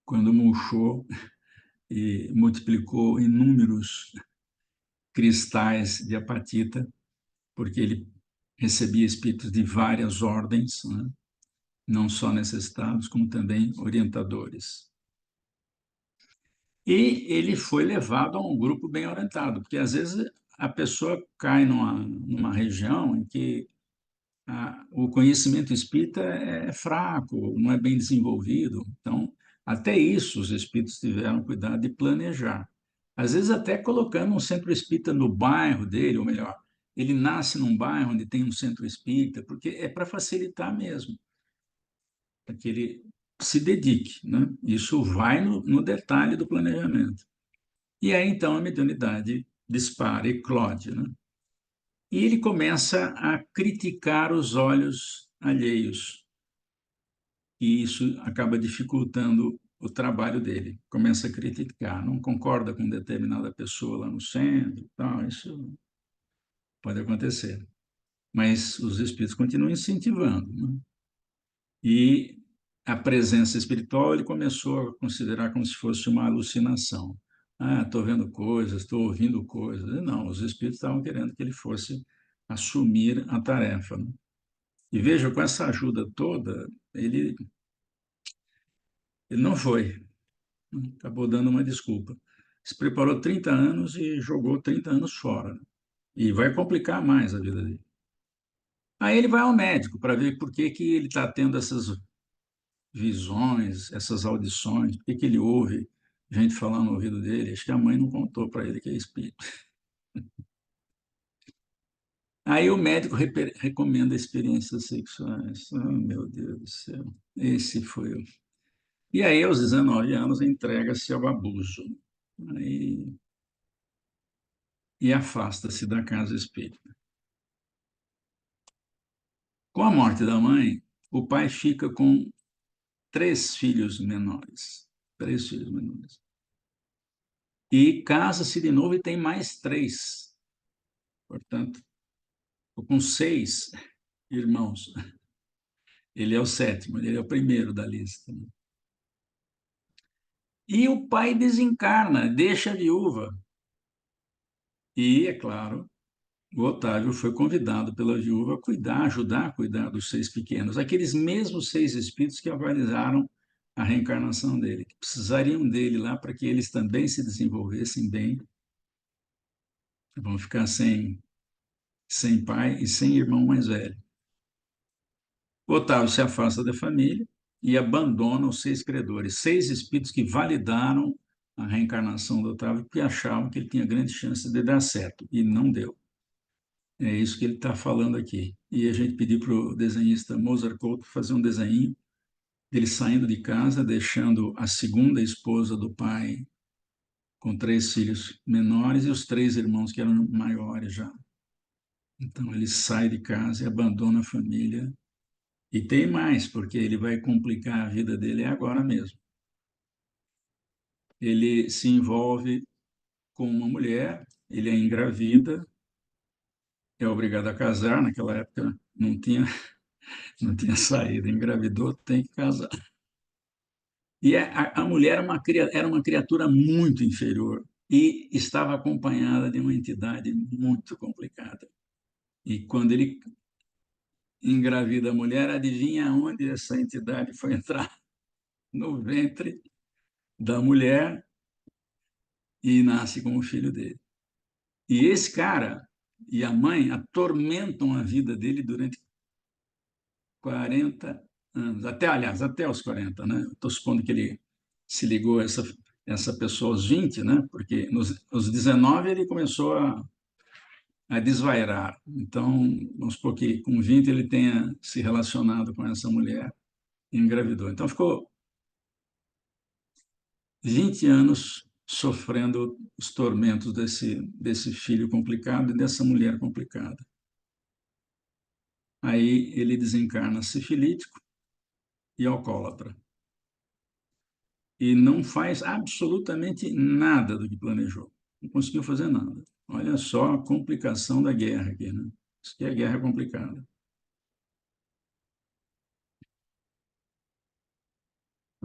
quando murchou e multiplicou inúmeros cristais de apatita, porque ele recebia espíritos de várias ordens, né? Não só necessitados, como também orientadores. E ele foi levado a um grupo bem orientado, porque às vezes a pessoa cai numa região em que o conhecimento espírita é fraco, não é bem desenvolvido. Então, até isso os espíritos tiveram cuidado de planejar. Às vezes até colocando um centro espírita no bairro dele, ou melhor, ele nasce num bairro onde tem um centro espírita, porque é para facilitar mesmo, para que ele se dedique, né? Isso vai no detalhe do planejamento. E aí, então, a mediunidade dispara, eclode, né? E ele começa a criticar os olhos alheios. E isso acaba dificultando o trabalho dele. Começa a criticar, não concorda com determinada pessoa lá no centro, tal, isso pode acontecer. Mas os espíritos continuam incentivando, né? E a presença espiritual ele começou a considerar como se fosse uma alucinação. Ah, estou vendo coisas, estou ouvindo coisas. E não, os espíritos estavam querendo que ele fosse assumir a tarefa, né? E veja, com essa ajuda toda, ele não foi, né? Acabou dando uma desculpa. Se preparou 30 anos e jogou 30 anos fora, né? E vai complicar mais a vida dele. Aí ele vai ao médico para ver por que que ele está tendo essas visões, essas audições, por que que ele ouve gente falando no ouvido dele. Acho que a mãe não contou para ele que é espírito. Aí o médico recomenda experiências sexuais. Oh, meu Deus do céu. Esse foi o... E aí, aos 19 anos, entrega-se ao abuso. Aí, e afasta-se da casa espírita. Com a morte da mãe, o pai fica com 3 filhos menores. 3 filhos menores. E casa-se de novo e tem mais 3. Portanto, com 6 irmãos. Ele é o 7º, ele é o primeiro da lista. E o pai desencarna, deixa a viúva. E, é claro, o Otávio foi convidado pela viúva a cuidar, ajudar a cuidar dos 6 pequenos, aqueles mesmos 6 espíritos que avalizaram a reencarnação dele, que precisariam dele lá para que eles também se desenvolvessem bem. Vão ficar sem pai e sem irmão mais velho. O Otávio se afasta da família e abandona os 6 credores, 6 espíritos que validaram a reencarnação do Otávio, porque achavam que ele tinha grande chance de dar certo, e não deu. É isso que ele está falando aqui. E a gente pediu para o desenhista Mozart Couto fazer um desenho dele saindo de casa, deixando a segunda esposa do pai com 3 filhos menores e os 3 irmãos que eram maiores já. Então ele sai de casa e abandona a família. E tem mais, porque ele vai complicar a vida dele agora mesmo. Ele se envolve com uma mulher, ele é engravida, é obrigado a casar, naquela época não tinha saída, engravidou, tem que casar. E a mulher era uma criatura muito inferior e estava acompanhada de uma entidade muito complicada. E quando ele engravida a mulher, adivinha onde essa entidade foi entrar? No ventre da mulher e nasce como filho dele. E esse cara e a mãe atormentam a vida dele durante 40 anos, aliás, até os 40, né? Estou supondo que ele se ligou a essa pessoa aos 20, né? Porque nos 19 ele começou a desvairar. Então, vamos supor que com 20 ele tenha se relacionado com essa mulher e engravidou. Então, ficou 20 anos sofrendo os tormentos desse filho complicado e dessa mulher complicada. Aí ele desencarna sifilítico e alcoólatra. E não faz absolutamente nada do que planejou. Não conseguiu fazer nada. Olha só a complicação da guerra aqui, né? Isso que é guerra complicada.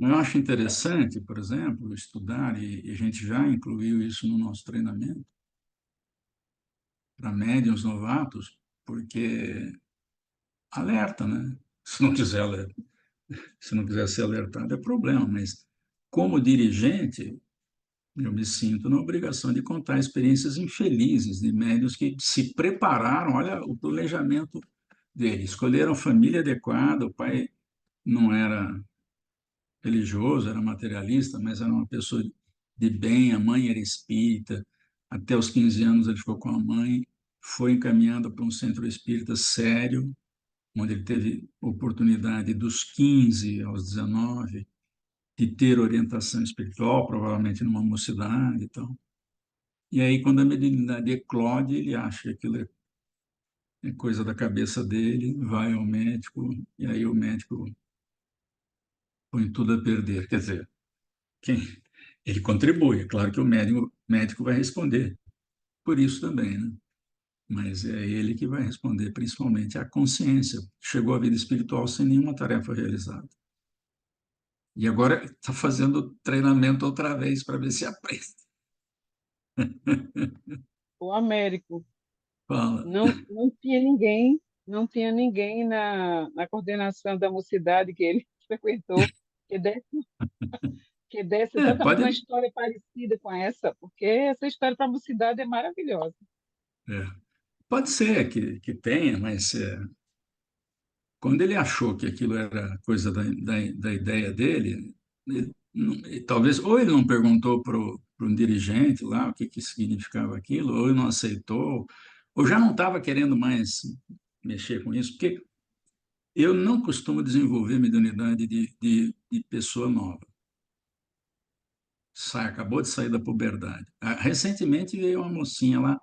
Eu acho interessante, por exemplo, estudar, e a gente já incluiu isso no nosso treinamento, para médiuns novatos, porque alerta, né? Se não quiser, se não quiser ser alertado, é problema, mas como dirigente, eu me sinto na obrigação de contar experiências infelizes de médiuns que se prepararam, olha o planejamento dele, escolheram a família adequada, o pai não era religioso, era materialista, mas era uma pessoa de bem, a mãe era espírita, até os 15 anos ele ficou com a mãe, foi encaminhado para um centro espírita sério, onde ele teve oportunidade dos 15 aos 19 de ter orientação espiritual, provavelmente numa mocidade e tal. E aí, quando a mediunidade eclode, ele acha que aquilo é coisa da cabeça dele, vai ao médico, e aí o médico põe tudo a perder. Quer dizer, quem, ele contribui, é claro que o médico vai responder por isso também, né? Mas é ele que vai responder principalmente à consciência. Chegou à vida espiritual sem nenhuma tarefa realizada. E agora está fazendo treinamento outra vez para ver se aprende. O Américo, Fala. não tinha ninguém na coordenação da mocidade que ele frequentou que desse, que desse É, exatamente pode. uma história parecida com essa, porque essa história para a mocidade é maravilhosa. É, pode ser que tenha, mas quando ele achou que aquilo era coisa da ideia dele, talvez ou ele não perguntou para um dirigente lá o que significava aquilo, ou ele não aceitou, ou já não estava querendo mais mexer com isso, porque eu não costumo desenvolver mediunidade de pessoa nova. Acabou de sair da puberdade. Recentemente veio uma mocinha lá,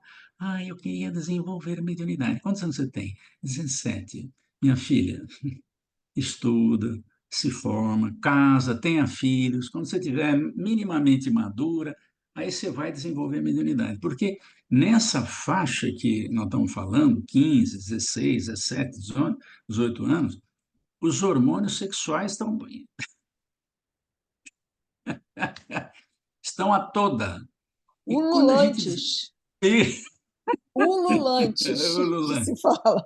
eu queria desenvolver mediunidade. Quantos anos você tem? 17. Minha filha, estuda, se forma, casa, tenha filhos. Quando você tiver minimamente madura, aí você vai desenvolver a mediunidade. Porque nessa faixa que nós estamos falando, 15, 16, 17, 18 anos, os hormônios sexuais estão a toda. E quando a gente Ululantes, ululantes, que se fala.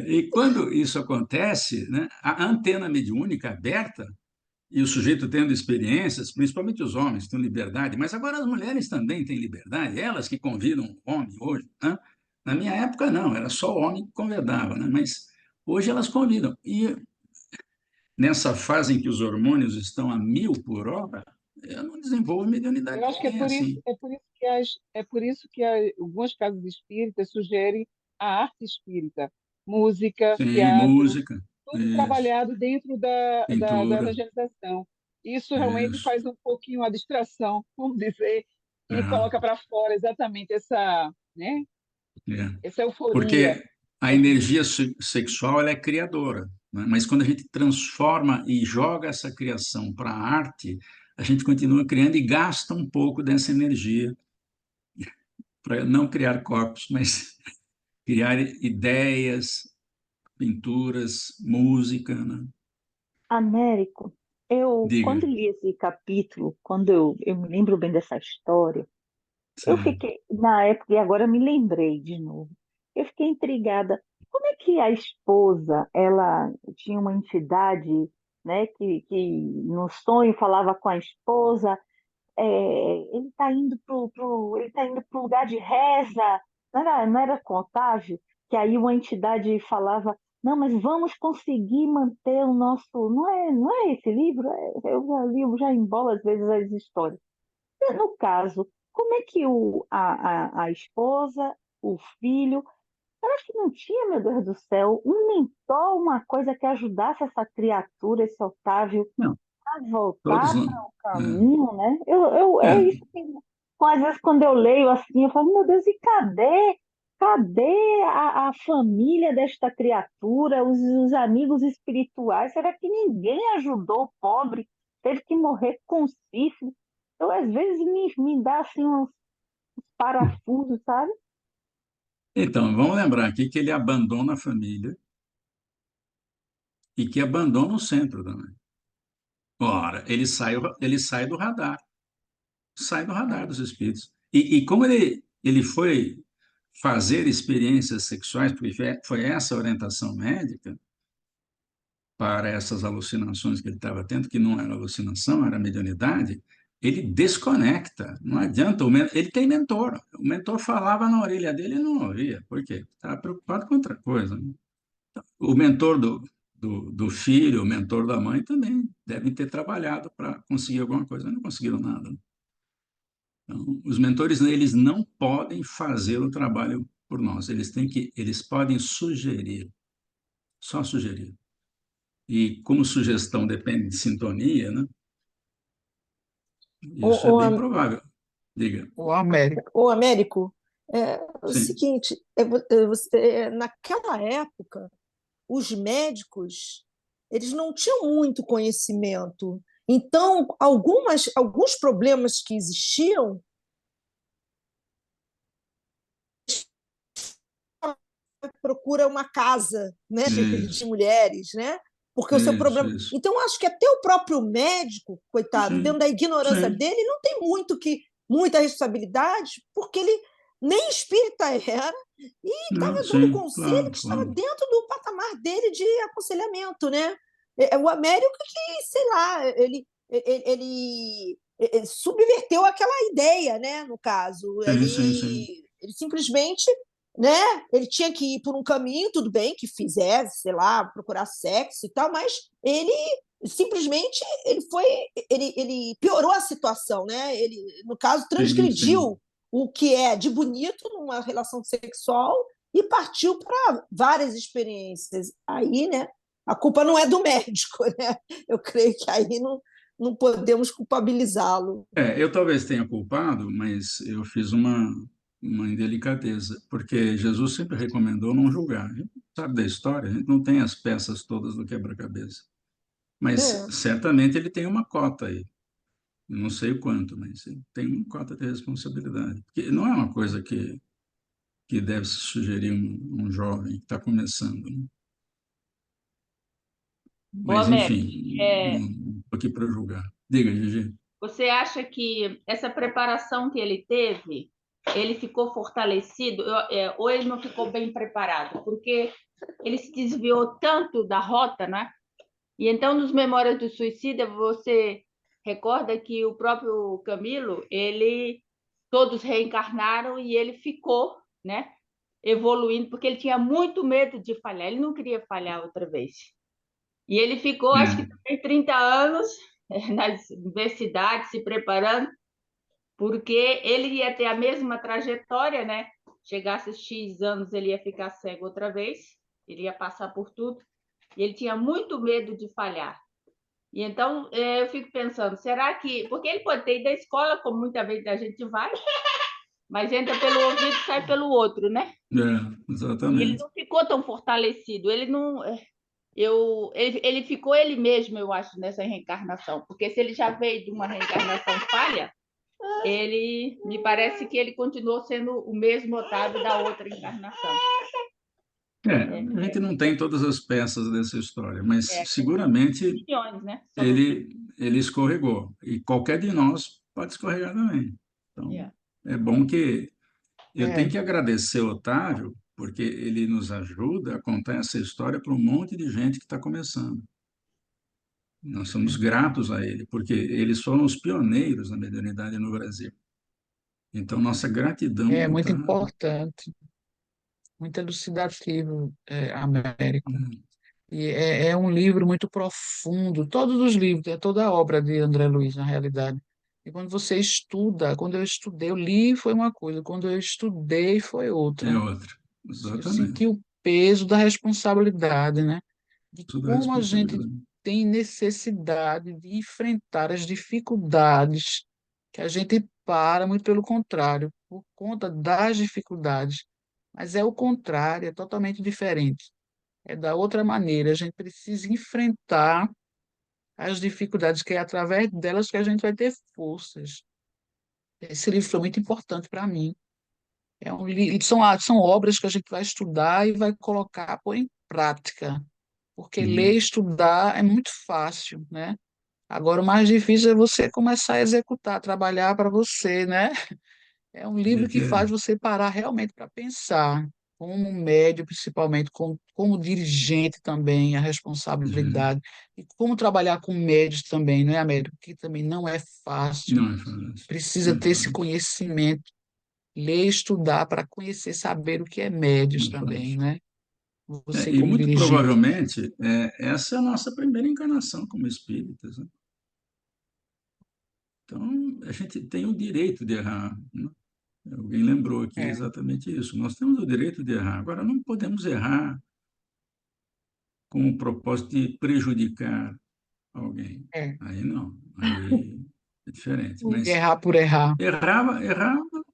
E quando isso acontece, né, a antena mediúnica aberta e o sujeito tendo experiências, principalmente os homens têm liberdade, mas agora as mulheres também têm liberdade, elas que convidam o homem hoje, né? Na minha época não, era só o homem que convidava, né? Mas hoje elas convidam. E nessa fase em que os hormônios estão a 1.000 por hora, eu não desenvolvo mediunidade Eu com acho que ninguém assim. é por isso que algumas casas espíritas sugerem a arte espírita, música, Sim, teatro, música, tudo isso, trabalhado dentro da pintura, evangelização. Isso realmente isso. faz um pouquinho a distração, vamos dizer, e coloca É. para fora exatamente né, É. essa euforia. Porque a energia sexual ela é criadora, né? Mas quando a gente transforma e joga essa criação para a arte, a gente continua criando e gasta um pouco dessa energia para não criar corpos, mas criar ideias, pinturas, música, né? Américo, eu, Diga. quando li esse capítulo, quando eu me lembro bem dessa história, eu Sim. fiquei, na época, e agora me lembrei de novo, eu fiquei intrigada. Como é que a esposa, ela tinha uma entidade, né, que no sonho falava com a esposa, ele está indo ele tá indo pro lugar de reza. Não era com Otávio, que aí uma entidade falava, não, mas vamos conseguir manter o nosso. Não é esse livro? Eu já embolo às vezes as histórias. No caso, como é que a esposa, o filho, será que não tinha, meu Deus do céu, um mentor, uma coisa que ajudasse essa criatura, esse Otávio, Não, a todos voltar não. para o caminho, né? É É, isso que, às vezes, quando eu leio assim, eu falo, meu Deus, e cadê? Cadê a família desta criatura, os amigos espirituais? Será que ninguém ajudou o pobre? Teve que morrer com sífilis? Eu, às vezes, me dá assim uns parafusos, sabe? então, vamos lembrar aqui que ele abandona a família e que abandona o centro também. Ora, ele sai do radar dos espíritos. E como ele foi fazer experiências sexuais, porque foi essa a orientação médica para essas alucinações que ele estava tendo, que não era alucinação, era mediunidade, ele desconecta, não adianta. Ele tem mentor, o mentor falava na orelha dele e não ouvia, por quê? Estava preocupado com outra coisa, né? O mentor do filho, o mentor da mãe também devem ter trabalhado para conseguir alguma coisa, mas não conseguiram nada. Então, os mentores, eles não podem fazer o trabalho por nós, eles podem sugerir, só sugerir. E como sugestão depende de sintonia, né? Isso é O, bem provável. Diga. O Américo. o Américo, é o Sim. seguinte, naquela época, os médicos eles não tinham muito conhecimento. Então, alguns problemas que existiam procura uma casa, né, de Isso, mulheres, né? Porque o seu isso, problema. isso. Então, acho que até o próprio médico, coitado, dentro Sim, da ignorância sim, dele, não tem muita responsabilidade, porque ele nem espírita era e não, estava dando sim, conselho claro, que estava claro. dentro do patamar dele de aconselhamento, né? O Américo que, sei lá, ele subverteu aquela ideia, né? No caso, Sim, sim, sim. ele simplesmente, né? Ele tinha que ir por um caminho, tudo bem que fizesse, sei lá, procurar sexo e tal, mas ele simplesmente ele piorou a situação, né? Ele, no caso, Sim, sim. transgrediu o que é de bonito numa relação sexual e partiu para várias experiências. Aí, né? A culpa não é do médico, né? Eu creio que aí não podemos culpabilizá-lo. Eu talvez tenha culpado, mas eu fiz uma indelicadeza, porque Jesus sempre recomendou não julgar. A gente sabe da história, a gente não tem as peças todas do quebra-cabeça. Mas É. certamente ele tem uma cota aí. Não sei o quanto, mas ele tem uma cota de responsabilidade. Porque não é uma coisa que deve se sugerir um jovem que está começando, né? Ô, Mas, Américo, enfim, é, não estou aqui para julgar. Diga, Gigi. você acha que essa preparação que ele teve, ele ficou fortalecido, ou ele não ficou bem preparado? Porque ele se desviou tanto da rota, né? E então, nos Memórias do Suicida, você recorda que o próprio Camilo, todos reencarnaram e ele ficou, né? Evoluindo, porque ele tinha muito medo de falhar, ele não queria falhar outra vez. E ele ficou, acho que É, também 30 anos nas universidades se preparando, porque ele ia ter a mesma trajetória, né? Chegasse a X anos, ele ia ficar cego outra vez, ele ia passar por tudo, e ele tinha muito medo de falhar. E então eu fico pensando, será que. Porque ele pode ter ido da escola, como muita vez a gente vai, mas entra pelo ouvido e sai pelo outro, né? E ele exatamente. não ficou tão fortalecido, ele não. Ele ficou ele mesmo, eu acho, nessa reencarnação. Porque se ele já veio de uma reencarnação falha, ele me parece que ele continuou sendo o mesmo Otávio da outra encarnação. A gente não tem todas as peças dessa história, mas Tem seguramente opiniões, né? Sobre o que. ele escorregou. E qualquer de nós pode escorregar também. Então, É. é bom que eu tenho É, que agradecer o Otávio, porque ele nos ajuda a contar essa história para um monte de gente que está começando. Nós somos gratos a ele, porque eles foram os pioneiros da mediunidade no Brasil. Então, nossa É gratidão muito está. importante, muito elucidativo, Américo. E é um livro muito profundo, todos os livros, é toda a obra de André Luiz, na realidade. E quando você estuda, quando eu estudei, eu li foi uma coisa, quando eu estudei foi É outra. outra. Eu senti Exatamente. o peso da responsabilidade, né? De Tudo é como a gente responsabilidade. tem necessidade de enfrentar as dificuldades, que a gente para, muito pelo contrário, por conta das dificuldades. Mas é o contrário, é totalmente diferente. É da outra maneira, a gente precisa enfrentar as dificuldades, que é através delas que a gente vai ter forças. Esse livro foi muito importante para mim. São obras que a gente vai estudar e vai colocar, pôr em prática, porque ler e Uhum. estudar é muito fácil, né? Agora, o mais difícil é você começar a executar, trabalhar para você, né? É um É livro que que faz você parar realmente para pensar, como médio, principalmente, como dirigente também, a uhum. responsabilidade, e como trabalhar com médios também, não é, Américo? Que também não é fácil, Não é fácil. precisa Não é ter esse fácil. conhecimento, ler, estudar para conhecer, saber o que é médios Não é também, fácil. né? Você E como muito dirigente. provavelmente, essa é a nossa primeira encarnação como espíritas, né? Então, a gente tem o direito de errar, né? Alguém lembrou aqui É, exatamente isso. Nós temos o direito de errar. Agora, não podemos errar com o propósito de prejudicar alguém. é. Aí não, aí é diferente. Mas Errar por errar. errar,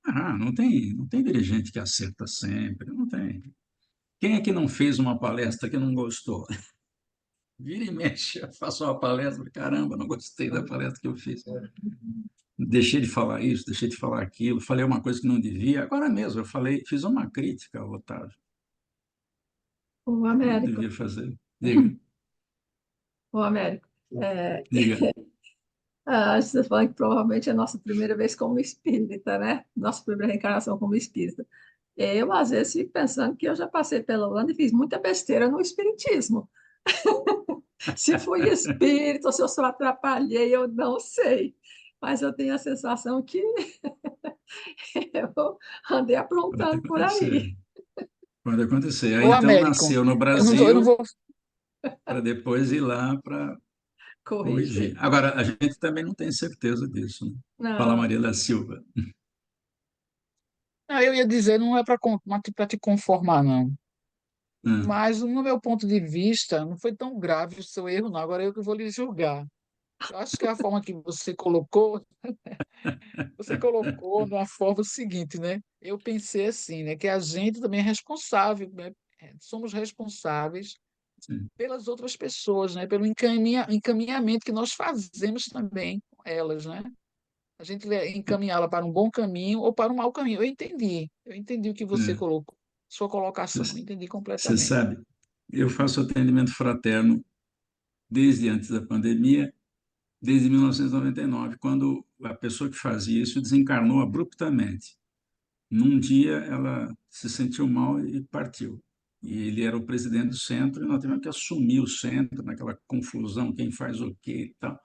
errar. Não tem dirigente que acerta sempre, não tem. Quem é que não fez uma palestra que não gostou? Vira e mexe, eu faço uma palestra, caramba, não gostei da palestra que eu fiz. Deixei de falar isso, deixei de falar aquilo, falei uma coisa que não devia. Agora mesmo, eu falei, fiz uma crítica ao Otávio, O que não Américo, devia fazer. Diga, o Américo. É, diga. você falou que provavelmente é a nossa primeira vez como espírita, né? Nossa primeira reencarnação como espírita. Eu, às vezes, fico pensando que eu já passei pela Holanda e fiz muita besteira no espiritismo. Se fui espírita ou se eu só atrapalhei, eu não sei. Mas eu tenho a sensação que eu andei Pode aprontando por acontecer. aí. Pode acontecer. Aí Ô, então Américo, nasceu no eu não Brasil vou. para depois ir lá para corrigir. Corrigir. Agora, a gente também não tem certeza disso, né? Fala Não. Maria da Silva. Não, eu ia dizer, não é para te conformar, não. Hum, Mas, no meu ponto de vista, não foi tão grave o seu erro, não. Agora eu que vou lhe julgar. Eu acho que a forma que você colocou de uma forma seguinte, né? Eu pensei assim, né? Que a gente também é responsável, né? Somos responsáveis sim, pelas outras pessoas, né? Pelo encaminhamento que nós fazemos também com elas, né? A gente encaminhá-la para um bom caminho ou para um mau caminho. Eu entendi o que você é. colocou, sua colocação, Você entendi você completamente. sabe, eu faço atendimento fraterno desde antes da pandemia, desde 1999, quando a pessoa que fazia isso desencarnou abruptamente. Num dia, ela se sentiu mal e partiu. E ele era o presidente do centro, e nós tivemos que assumir o centro, naquela confusão, quem faz o quê e tal.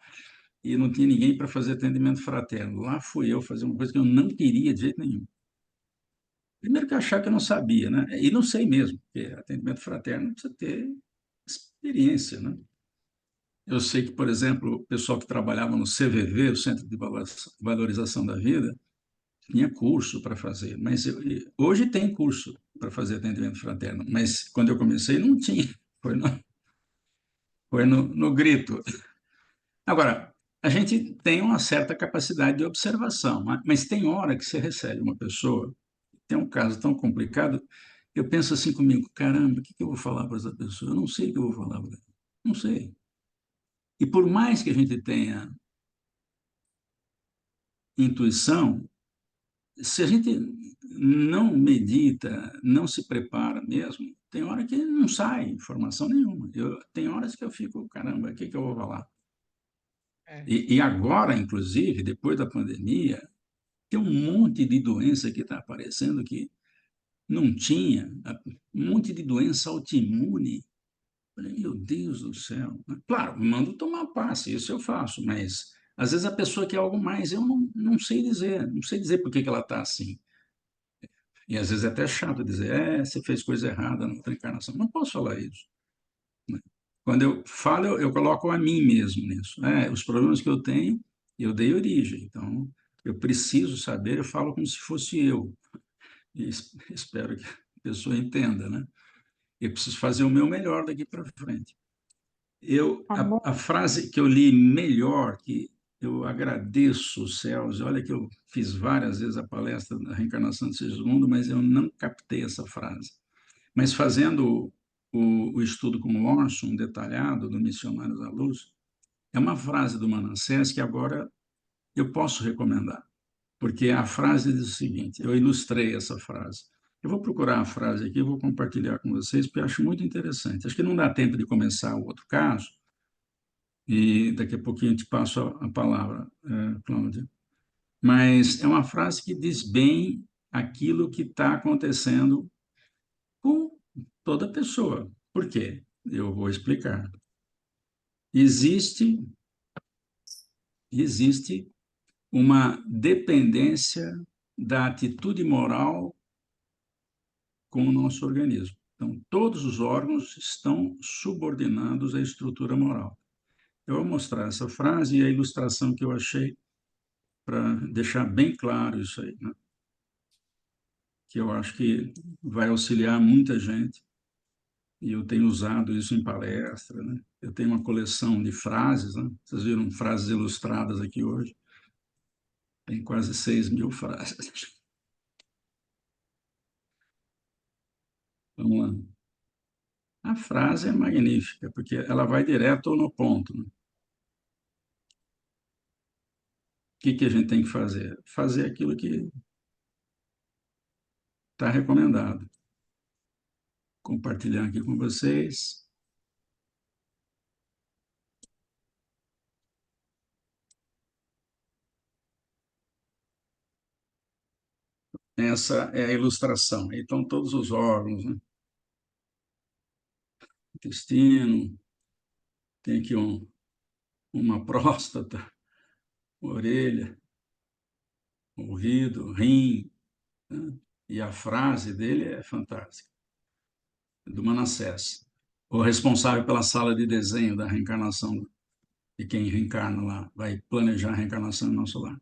E não tinha ninguém para fazer atendimento fraterno. Lá fui eu fazer uma coisa que eu não queria de jeito nenhum. Primeiro que eu achava que eu não sabia, né? E não sei mesmo, porque atendimento fraterno precisa ter experiência, né? Eu sei que, por exemplo, o pessoal que trabalhava no CVV, o Centro de Valorização da Vida, tinha curso para fazer, mas hoje tem curso para fazer atendimento fraterno, mas quando eu comecei não tinha, foi no grito. Agora, a gente tem uma certa capacidade de observação, mas tem hora que você recebe uma pessoa, tem um caso tão complicado, eu penso assim comigo, caramba, o que eu vou falar para essa pessoa? Eu não sei o que eu vou falar para ela, não sei. E por mais que a gente tenha intuição, se a gente não medita, não se prepara mesmo, tem hora que não sai informação nenhuma. Tem horas que eu fico, caramba, o que eu vou falar? É, E agora, inclusive, depois da pandemia, tem um monte de doença que está aparecendo que não tinha, um monte de doença autoimune Falei, meu Deus do céu. Claro, mando tomar passe, isso eu faço, mas às vezes a pessoa quer algo mais, eu não sei dizer, não sei dizer por que que ela está assim. E às vezes é até chato dizer, você fez coisa errada na outra encarnação. Não posso falar isso, né? Quando eu falo, eu coloco a mim mesmo nisso. Os problemas que eu tenho, eu dei origem. Então, eu preciso saber, eu falo como se fosse eu. E espero que a pessoa entenda, né? Eu preciso fazer o meu melhor daqui para frente. Amor, A frase que eu li melhor, que eu agradeço os céus, olha que eu fiz várias vezes a palestra da reencarnação de Sigismundo, mas eu não captei essa frase. Mas fazendo o estudo com o Orson, detalhado, do Missionários à Luz, é uma frase do Manassés que agora eu posso recomendar, porque a frase diz o seguinte, eu ilustrei essa frase. Eu vou procurar a frase aqui, vou compartilhar com vocês, porque eu acho muito interessante. Acho que não dá tempo de começar o outro caso, e daqui a pouquinho eu te passo a palavra, Cláudia. Mas é uma frase que diz bem aquilo que está acontecendo com toda pessoa. Por quê? Eu vou explicar. Existe uma dependência da atitude moral com o nosso organismo. Então, todos os órgãos estão subordinados à estrutura moral. Eu vou mostrar essa frase e a ilustração que eu achei para deixar bem claro isso aí, né? Que eu acho que vai auxiliar muita gente, e eu tenho usado isso em palestra, né? Eu tenho uma coleção de frases, né? Vocês viram frases ilustradas aqui hoje? Tem quase 6.000 frases. Vamos lá. A frase é magnífica, porque ela vai direto no ponto, né? O que a gente tem que fazer? Fazer aquilo que está recomendado. Compartilhar aqui com vocês. Essa é a ilustração. Então, todos os órgãos, né? Intestino, tem aqui uma próstata, orelha, ouvido, rim, né? E a frase dele é fantástica, do Manassés, o responsável pela sala de desenho da reencarnação, de quem reencarna lá, vai planejar a reencarnação em nosso lar.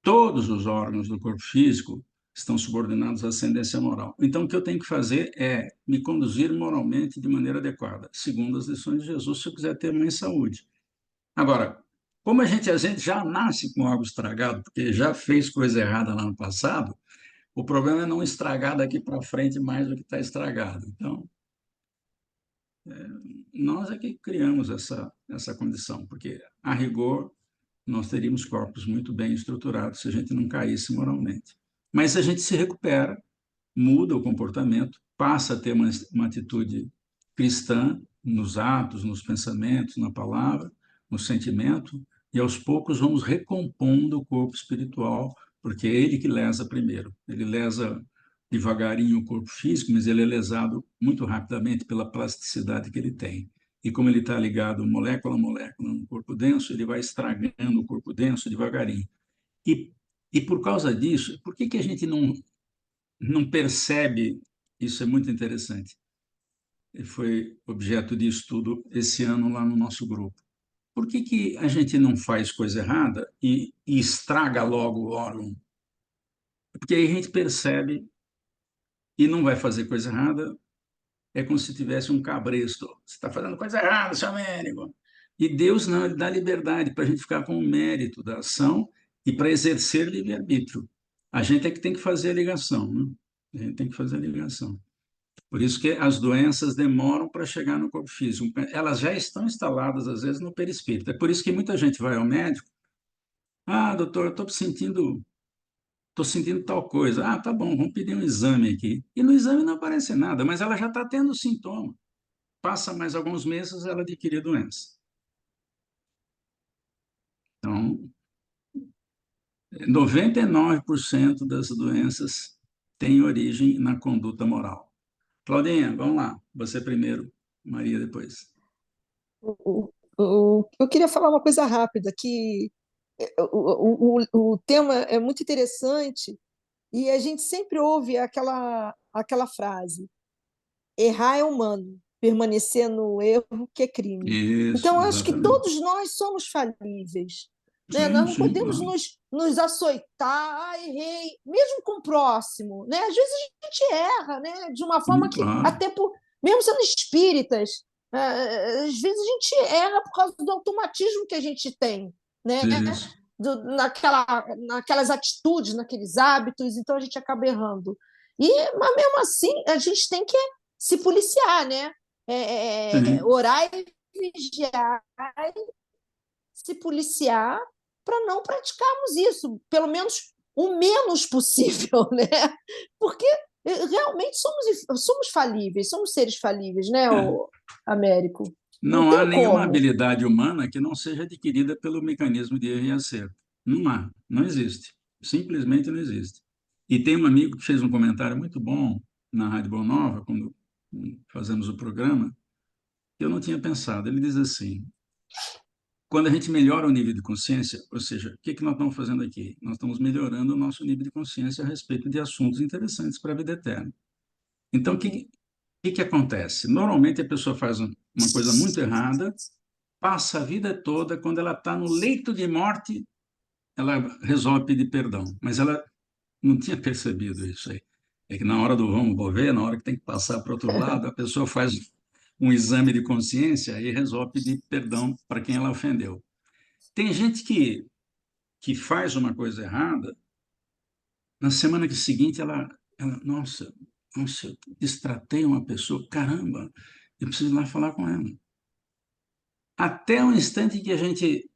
Todos os órgãos do corpo físico estão subordinados à ascendência moral. Então, o que eu tenho que fazer é me conduzir moralmente de maneira adequada, segundo as lições de Jesus, se eu quiser ter mais saúde. Agora, como a gente já nasce com algo estragado, porque já fez coisa errada lá no passado, o problema é não estragar daqui para frente mais do que está estragado. Então, nós é que criamos essa condição, porque, a rigor, nós teríamos corpos muito bem estruturados se a gente não caísse moralmente. Mas a gente se recupera, muda o comportamento, passa a ter uma atitude cristã nos atos, nos pensamentos, na palavra, no sentimento, e aos poucos vamos recompondo o corpo espiritual, porque é ele que lesa primeiro. Ele lesa devagarinho o corpo físico, mas ele é lesado muito rapidamente pela plasticidade que ele tem. E como ele está ligado molécula a molécula no corpo denso, ele vai estragando o corpo denso devagarinho. E por causa disso, por que a gente não percebe? Isso é muito interessante. Foi objeto de estudo esse ano lá no nosso grupo. Por que a gente não faz coisa errada e estraga logo o órgão? Porque aí a gente percebe e não vai fazer coisa errada, é como se tivesse um cabresto. Você está fazendo coisa errada, seu médico. E Deus não, Ele dá liberdade para a gente ficar com o mérito da ação e para exercer livre-arbítrio. A gente é que tem que fazer a ligação, né? A gente tem que fazer a ligação. Por isso que as doenças demoram para chegar no corpo físico. Elas já estão instaladas, às vezes, no perispírito. É por isso que muita gente vai ao médico. Ah, doutor, eu estou sentindo tal coisa. Ah, tá bom, vamos pedir um exame aqui. E no exame não aparece nada, mas ela já está tendo sintoma. Passa mais alguns meses, ela adquire a doença. Então, 99% das doenças têm origem na conduta moral. Claudinha, vamos lá, você primeiro. Maria depois. Eu queria falar uma coisa rápida, que o tema é muito interessante e a gente sempre ouve aquela frase: errar é humano, permanecer no erro que é crime. Isso, Então, eu acho que exatamente. todos nós somos falíveis, né? Nós Sim, não sim, podemos claro. nos açoitar, errei, mesmo com o próximo, né? Às vezes a gente erra, né? De uma forma que, Claro. mesmo sendo espíritas, às vezes a gente erra por causa do automatismo que a gente tem, né? Isso. Naquelas atitudes, naqueles hábitos, então a gente acaba errando. Mas mesmo assim, a gente tem que se policiar, né? Sim. Orar e vigiar, se policiar para não praticarmos isso, pelo menos o menos possível, né? Porque realmente somos falíveis, somos seres falíveis, né, É. Américo? Não Não há tem nenhuma como. habilidade humana que não seja adquirida pelo mecanismo de erro e acerto. Não há, não existe. Simplesmente não existe. E tem um amigo que fez um comentário muito bom na Rádio Boa Nova, quando fazemos o programa, que eu não tinha pensado. Ele diz assim: quando a gente melhora o nível de consciência, ou seja, o que que nós estamos fazendo aqui? Nós estamos melhorando o nosso nível de consciência a respeito de assuntos interessantes para a vida eterna. Então, Uhum. o que acontece? Normalmente a pessoa faz uma coisa muito errada, passa a vida toda, quando ela está no leito de morte, ela resolve pedir perdão, mas ela não tinha percebido isso aí. É que na hora do vamos ver, na hora que tem que passar para o outro lado, a pessoa faz um exame de consciência e resolve pedir perdão para quem ela ofendeu. Tem gente que faz uma coisa errada, na semana seguinte nossa, eu destratei uma pessoa, caramba, eu preciso ir lá falar com ela. Até o instante em que a gente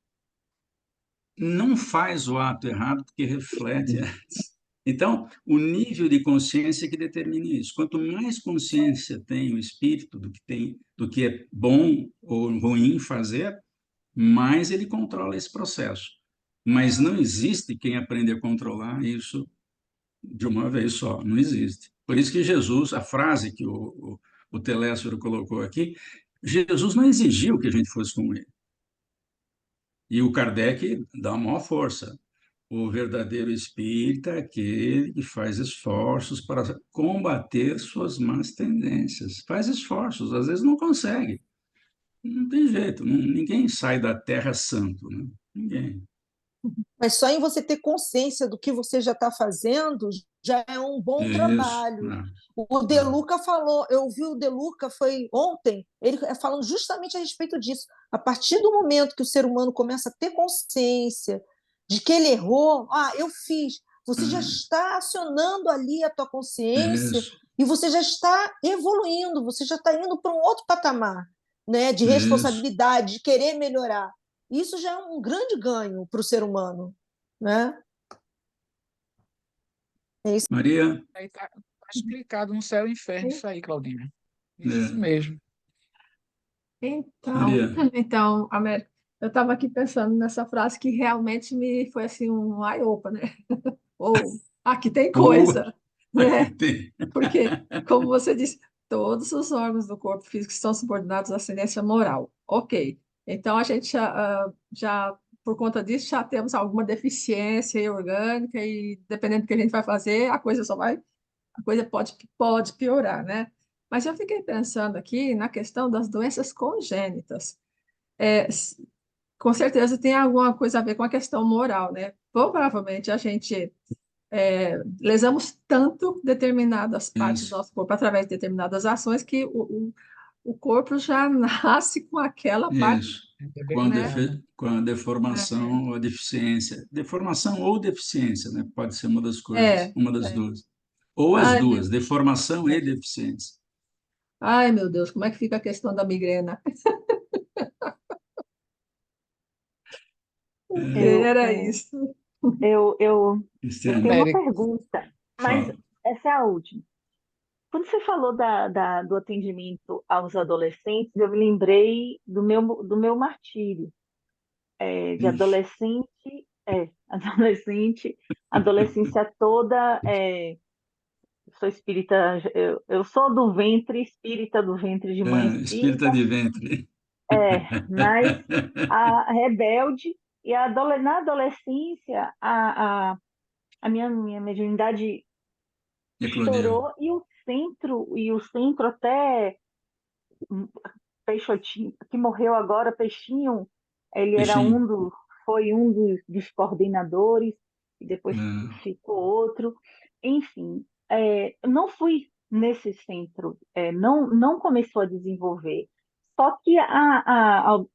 não faz o ato errado, porque reflete antes. Então, o nível de consciência que determina isso. Quanto mais consciência tem o espírito do que é bom ou ruim fazer, mais ele controla esse processo. Mas não existe quem aprende a controlar isso de uma vez só, não existe. Por isso que Jesus, a frase que o Telésforo colocou aqui, Jesus não exigiu que a gente fosse como ele. E o Kardec dá uma maior força. O verdadeiro espírita é aquele que faz esforços para combater suas más tendências. Faz esforços, às vezes não consegue. Não tem jeito, ninguém sai da terra santo, né? Ninguém. Mas só em você ter consciência do que você já está fazendo já é um bom Isso. trabalho. O De Luca falou, eu vi o De Luca, foi ontem, ele falando justamente a respeito disso. A partir do momento que o ser humano começa a ter consciência de que ele errou, eu fiz, você já está acionando ali a tua consciência Isso, e você já está evoluindo, você já está indo para um outro patamar, né, de isso. responsabilidade, de querer melhorar. Isso já é um grande ganho para o ser humano, né? É isso. Maria, Aí tá explicado no céu e inferno isso aí, Claudinha. Isso é, mesmo. Então, Maria, então, Américo, eu estava aqui pensando nessa frase que realmente me foi assim um eye-opener, né? Ou aqui tem ou coisa, aqui né? tem. Porque, como você disse, todos os órgãos do corpo físico estão subordinados à ascendência moral. Ok. Então, a gente já, por conta disso, já temos alguma deficiência orgânica e, dependendo do que a gente vai fazer, a coisa pode piorar, né? Mas eu fiquei pensando aqui na questão das doenças congênitas. É, com certeza tem alguma coisa a ver com a questão moral, né? Provavelmente a gente lesamos tanto determinadas partes do Isso, nosso corpo através de determinadas ações que o corpo já nasce com aquela parte, isso. É bem né? lembrado. Com a deformação ou a deficiência. Deformação ou deficiência, né? Pode ser uma das coisas, É, uma das é. duas. Ou as Ai, duas, deformação e deficiência. ai, meu Deus, como é que fica a questão da migrena? É, Eu, Era é, isso. eu tenho Cristiane, uma Américo, pergunta, mas fala. essa é a última. Quando você falou do atendimento aos adolescentes, eu me lembrei do meu martírio, de Ixi, adolescente, adolescência toda sou espírita, eu sou do ventre, espírita do ventre de mãe Espírita espírita, de ventre. mas a rebelde, e na adolescência a minha mediunidade Eclodiu. estourou, e o centro até Peixotinho, que morreu agora, Peixinho, ele era Peixinho. foi um dos coordenadores, e depois Ah, ficou outro. Enfim, não fui nesse centro, não começou a desenvolver. Só que a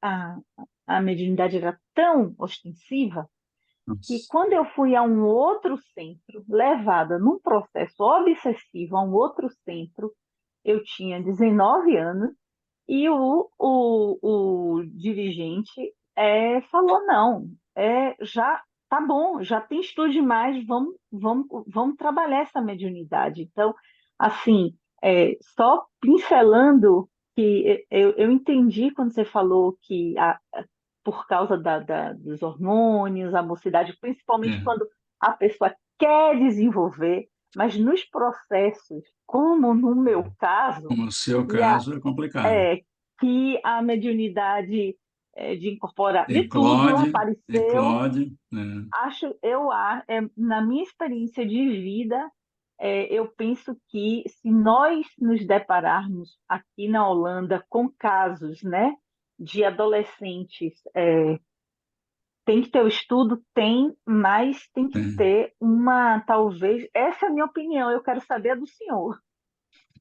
mediunidade era tão ostensiva que nossa. quando eu fui a um outro centro, levada num processo obsessivo a um outro centro, eu tinha 19 anos, e o dirigente falou, não, já tá bom, já tem estudo demais, vamos trabalhar essa mediunidade. Então, assim, só pincelando que eu entendi quando você falou que por causa dos hormônios, a mocidade, principalmente É. quando a pessoa quer desenvolver, mas nos processos, como no meu caso, Como o seu e a, caso é complicado. é, que a mediunidade de incorporar de tudo Eclode, apareceu, eclode, né? na minha experiência de vida, eu penso que se nós nos depararmos aqui na Holanda com casos, né, de adolescentes, tem que ter o estudo, tem, mas tem que Tem. ter talvez, essa é a minha opinião, eu quero saber a do senhor.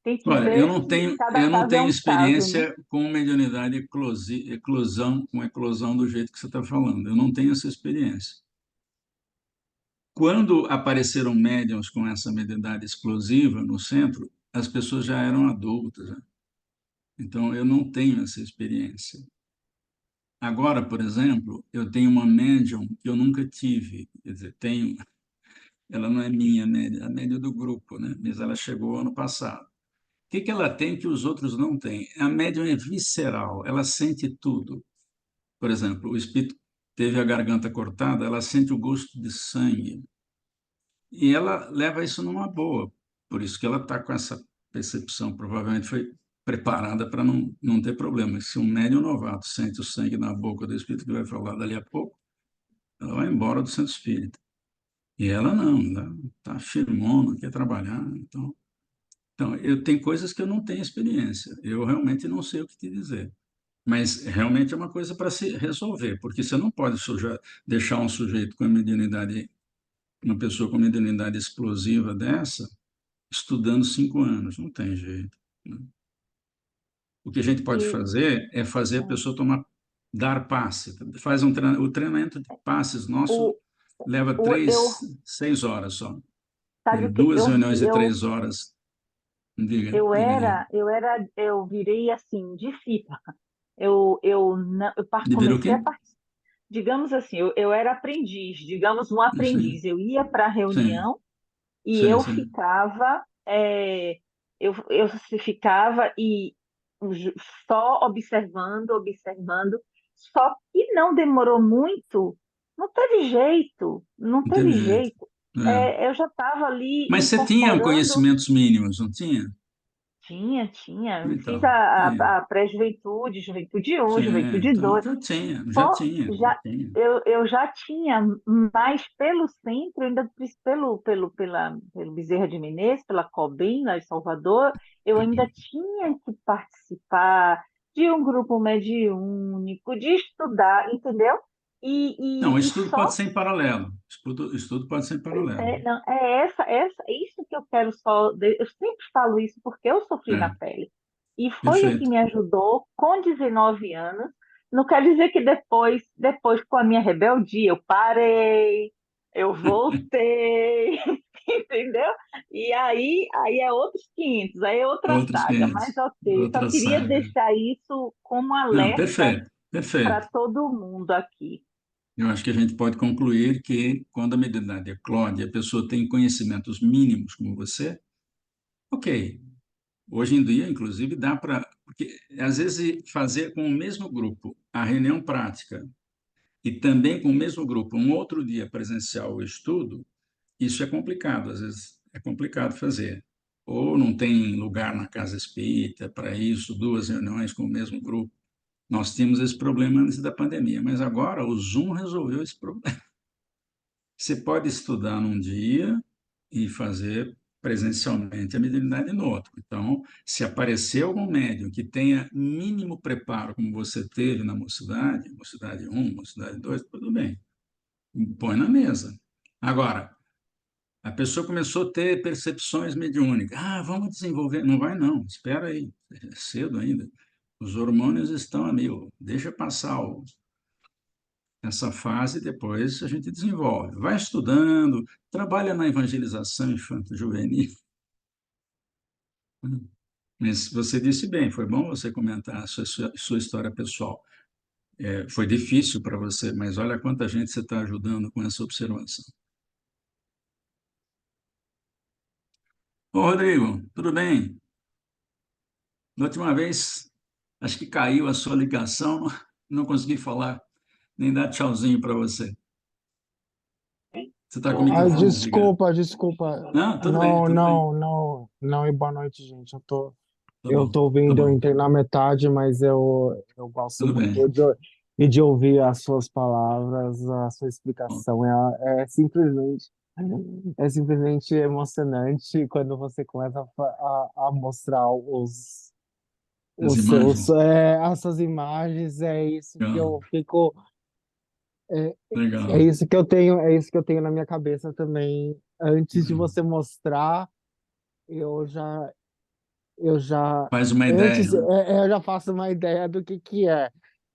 Tem que Olha, eu ver não se tenho, cada eu não caso é tenho um caso, né? experiência com mediunidade eclosão, com eclosão do jeito que você está falando. Eu não tenho essa experiência. Quando apareceram médiums com essa mediunidade explosiva no centro, as pessoas já eram adultas, né? Então, eu não tenho essa experiência. Agora, por exemplo, eu tenho uma médium que eu nunca tive. Quer dizer, tenho, ela não é minha médium, é a médium do grupo, né? Mas ela chegou ano passado. O que que ela tem que os outros não têm? A médium é visceral, ela sente tudo. Por exemplo, o espírito teve a garganta cortada, ela sente o gosto de sangue. E ela leva isso numa boa. Por isso que ela está com essa percepção. Provavelmente foi preparada para não ter problema. Se um médium novato sente o sangue na boca do espírito que vai falar dali a pouco, ela vai embora do centro espírita. E ela não, ela está firmona, quer trabalhar. Então, eu tenho coisas que eu não tenho experiência. Eu realmente não sei o que te dizer. Mas realmente é uma coisa para se resolver, porque você não pode deixar um sujeito com a mediunidade, uma pessoa com mediunidade explosiva dessa, estudando 5 anos. Não tem jeito, né? O que a gente pode E, fazer é fazer a pessoa dar passe. Faz o treinamento de passes nosso o, leva eu, 6 horas só. sabe E o que 2 reuniões de 3 horas. Diga, diga, diga. eu virei assim, discípula. Eu, não, eu Virou o quê? comecei a participar, digamos assim, eu era aprendiz, digamos um Sim, aprendiz. Eu ia para a sim, reunião e sim, sim. eu ficava e só observando, observando. Só que não demorou muito, não teve jeito, não Não teve teve jeito. jeito. É. Eu já estava ali Mas você tinha incorporando. conhecimentos mínimos, não tinha? Tinha. Eu fiz Então, aí, a pré-juventude, juventude um, tinha, juventude então 2. já tinha, já Só tinha, já já tinha. eu já tinha, mais pelo centro, ainda pelo Bezerra de Menezes, pela Cobem, lá em Salvador, eu ainda tinha que participar de um grupo mediúnico, de estudar, entendeu? Não, o E estudo pode só ser em paralelo. Estudo pode ser em paralelo. não, isso que eu quero eu sempre falo isso porque eu sofri na É, pele. E foi o que perfeito. me ajudou com 19 anos. Não quer dizer que depois com a minha rebeldia, eu parei, eu voltei, entendeu? E aí é outros 500, aí é outra Outros saga, mas 500. ok. Só Outra queria saga. deixar isso como Não, alerta perfeito, para perfeito. todo mundo aqui. Eu acho que a gente pode concluir que quando a mediunidade eclode, a pessoa tem conhecimentos mínimos como você, ok. Hoje em dia, inclusive, dá para... Porque, às vezes, fazer com o mesmo grupo a reunião prática e também com o mesmo grupo um outro dia presencial o estudo, isso é complicado, às vezes é complicado fazer. ou não tem lugar na casa espírita para isso, 2 reuniões com o mesmo grupo. Nós tínhamos esse problema antes da pandemia, mas agora o Zoom resolveu esse problema. Você pode estudar num dia e fazer presencialmente a mediunidade no outro. Então, se aparecer algum médium que tenha mínimo preparo, como você teve na Mocidade 1, Mocidade 2, tudo bem, põe na mesa. Agora, a pessoa começou a ter percepções mediúnicas. Ah, vamos desenvolver. Não vai, não. Espera aí. É cedo ainda. Os hormônios estão a mil. Deixa passar essa fase, depois a gente desenvolve. Vai estudando, trabalha na evangelização infanto-juvenil. Mas você disse bem, foi bom você comentar a sua história pessoal. Foi difícil para você, mas olha quanta gente você está ajudando com essa observação. Ô, Rodrigo, tudo bem? Na última vez, acho que caiu a sua ligação, não consegui falar, nem dar tchauzinho para você. Você está com o Ah, microfone desligado? desculpa. Não, tudo bem, Não, tudo bem. não, e boa noite, gente. Tá Eu bom, tô tá ouvindo, eu bom, entrei na metade, mas eu gosto tudo muito bem. de ouvir as suas palavras, a sua Bom, explicação. É simplesmente emocionante quando você começa a mostrar as os seus, imagens. as suas imagens. É isso que Legal, eu fico. É, é legal. isso que eu tenho, é isso que eu tenho na minha cabeça também. Antes de você mostrar, eu já, eu já, Faz uma ideia, antes, né? eu já faço uma ideia do que é.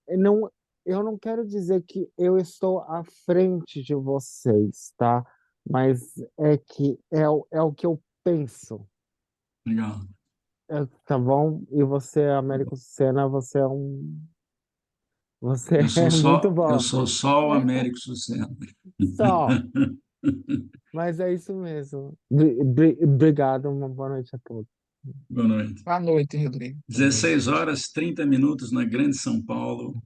Eu não, eu não quero dizer que eu estou à frente de vocês, tá? Mas é que é o que eu penso, Legal. tá bom? E você, Américo Sena, você é muito Eu bom. sou só o Américo Suceno. Só. Mas é isso mesmo. Obrigado, uma boa noite a todos. Boa noite. Boa noite, Rodrigo. 16 horas 30 minutos na Grande São Paulo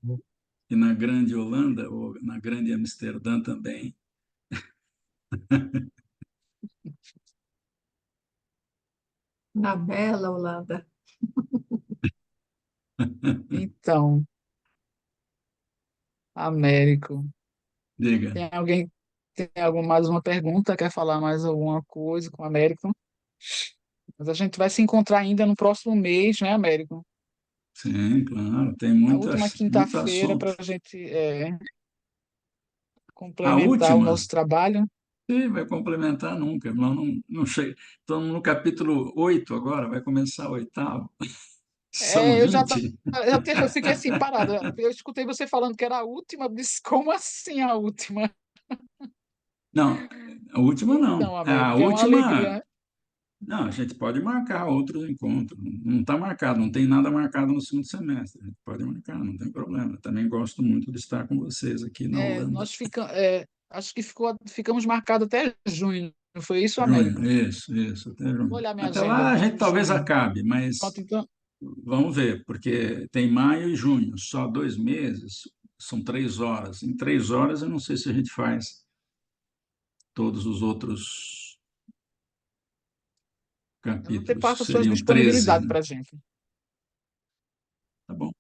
e na Grande Holanda, ou na Grande Amsterdã também. Na bela Holanda. Então, Américo, Diga. tem algum, mais uma pergunta? Quer falar mais alguma coisa com o Américo? Mas a gente vai se encontrar ainda no próximo mês, né, Américo? Sim, claro, tem Na última muito quinta-feira assunto. para a gente A complementar o última, nosso trabalho. sim, vai complementar nunca. Não chega. Estamos no capítulo 8 agora, vai começar o 8º. São Eu já, 20. eu fiquei assim parada. Eu escutei você falando que era a última, eu disse, como assim a última? Não, a última não. Então, A Américo, é uma última, alegria. não, a gente pode marcar outro encontro. Não está marcado, não tem nada marcado no segundo semestre. A gente pode marcar, não tem problema. Eu também gosto muito de estar com vocês aqui na Holanda. Acho que ficamos marcados até junho. Não foi isso, Junho, Américo? isso, até Vou junho. olhar minha Até agenda lá a aqui. gente talvez Junho. acabe, mas Pronto, então. vamos ver, porque tem maio e junho, só 2 meses, são 3 horas. Em 3 horas eu não sei se a gente faz todos os outros Você capítulos, passa a sua seriam 13, disponibilidade né? para a gente. Tá bom.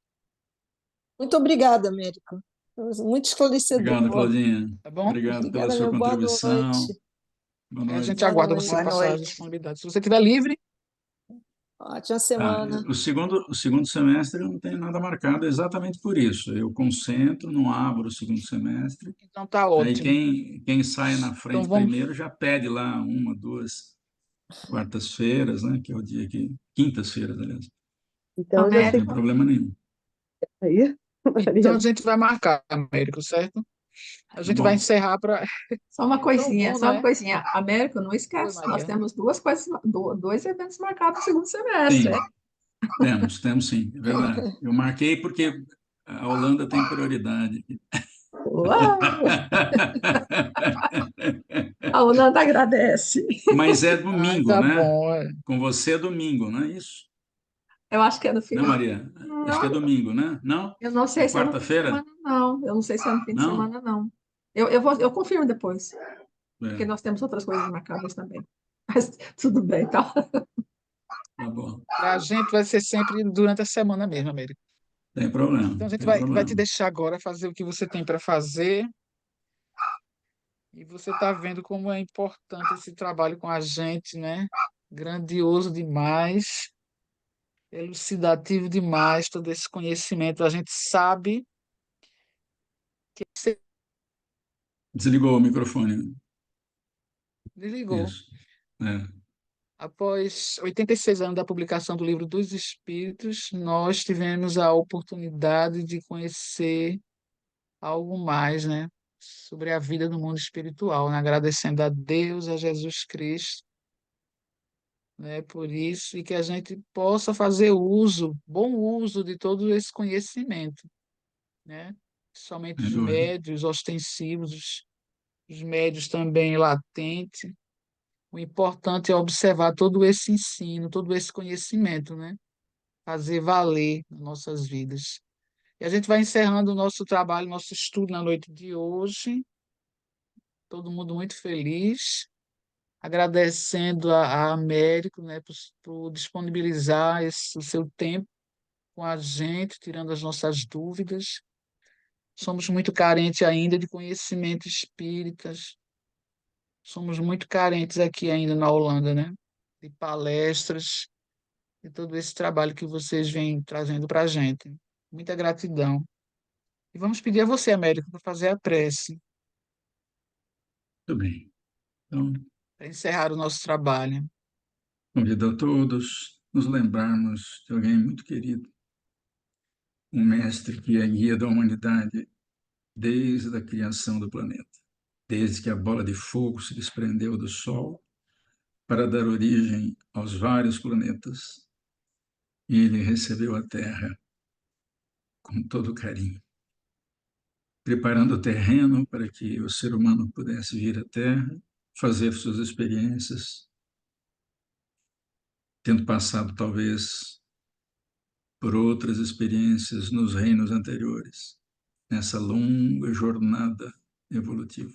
Muito obrigada, Américo. Muito Obrigado, esclarecedor. Claudinha. Tá bom? Obrigado pela Obrigada, sua meu. Boa contribuição. noite. Boa A gente noite. Boa aguarda você Boa noite. passar a noite. disponibilidade. Se você estiver livre, Ótima Tá, semana. o segundo semestre eu não tenho nada marcado exatamente por isso. Eu concentro, não abro o segundo semestre. então tá Aí ótimo. quem sai na Então frente vamos. primeiro já pede lá 1, 2 quartas-feiras, né? Que é o dia que. Quintas-feiras, aliás. Então, eu já Não sei tem Américo, como problema nenhum. é aí, Então a Maria. gente vai marcar, Américo, certo? A Tá gente vai bom. encerrar para. só uma Tão coisinha, bom, só uma né? coisinha. Américo, não Oi, esquece, nós Maria. temos duas coisas, dois eventos marcados no segundo semestre, hein? Sim, temos sim, é verdade. Eu marquei porque a Holanda tem prioridade. Uau! A Holanda agradece. Mas é Ai, domingo, tá né? bom. Com você é domingo, não é isso? Eu acho que é no Não, final. Maria? Acho que é Não, domingo, né? Não? eu não É sei se é no fim de quarta-feira? semana, não. Eu não sei se é no fim de Não? semana, não. Eu confirmo depois, porque É. nós temos outras coisas marcadas também. Mas tudo bem, tá? Tá bom. Para a gente vai ser sempre durante a semana mesmo, Américo. Tem problema, Então a gente tem vai te problema. deixar agora fazer o que você tem para fazer. E você está vendo como é importante esse trabalho com a gente, né? Grandioso demais, elucidativo demais, todo esse conhecimento. A gente sabe que você Desligou o microfone. desligou. Isso. É. Após 86 anos da publicação do Livro dos Espíritos, nós tivemos a oportunidade de conhecer algo mais, né? Sobre a vida no mundo espiritual, né? Agradecendo a Deus, a Jesus Cristo, né, por isso, e que a gente possa fazer uso, bom uso de todo esse conhecimento, né? Somente Sem os dúvida. médios ostensivos, os médios também latentes. O importante é observar todo esse ensino, todo esse conhecimento, né? Fazer valer nas nossas vidas. E a gente vai encerrando o nosso trabalho, nosso estudo na noite de hoje. Todo mundo muito feliz, agradecendo a Américo, né, por disponibilizar o seu tempo com a gente, tirando as nossas dúvidas. Somos muito carentes ainda de conhecimento espíritas. Somos muito carentes aqui ainda na Holanda, né? De palestras e todo esse trabalho que vocês vêm trazendo para a gente. Muita gratidão. E vamos pedir a você, Américo, para fazer a prece, Muito bem. Então, para encerrar o nosso trabalho. convido a todos nos lembrarmos de alguém muito querido, um mestre que é guia da humanidade desde a criação do planeta, desde que a bola de fogo se desprendeu do Sol para dar origem aos vários planetas. Ele recebeu a Terra com todo carinho, preparando o terreno para que o ser humano pudesse vir à Terra, fazer suas experiências, tendo passado talvez por outras experiências nos reinos anteriores, nessa longa jornada evolutiva.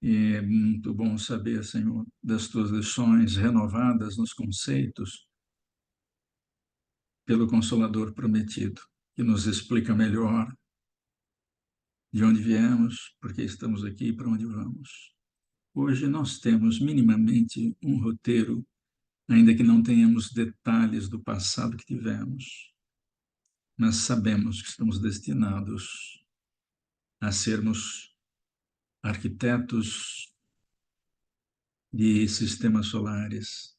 E é muito bom saber, Senhor, das tuas lições renovadas nos conceitos pelo Consolador prometido, que nos explica melhor de onde viemos, por que estamos aqui e para onde vamos. Hoje nós temos minimamente um roteiro, ainda que não tenhamos detalhes do passado que tivemos, mas sabemos que estamos destinados a sermos arquitetos de sistemas solares,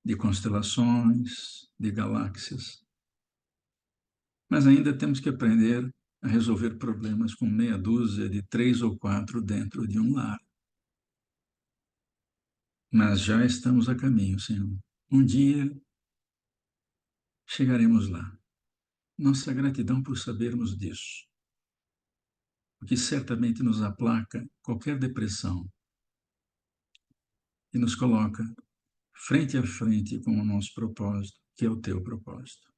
de constelações, de galáxias. Mas ainda temos que aprender a resolver problemas com meia dúzia de 3 ou 4 dentro de um lar. Mas já estamos a caminho, Senhor. Um dia chegaremos lá. Nossa gratidão por sabermos disso, o que certamente nos aplaca qualquer depressão e nos coloca frente a frente com o nosso propósito, que é o teu propósito.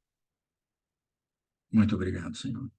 Muito obrigado, Senhor.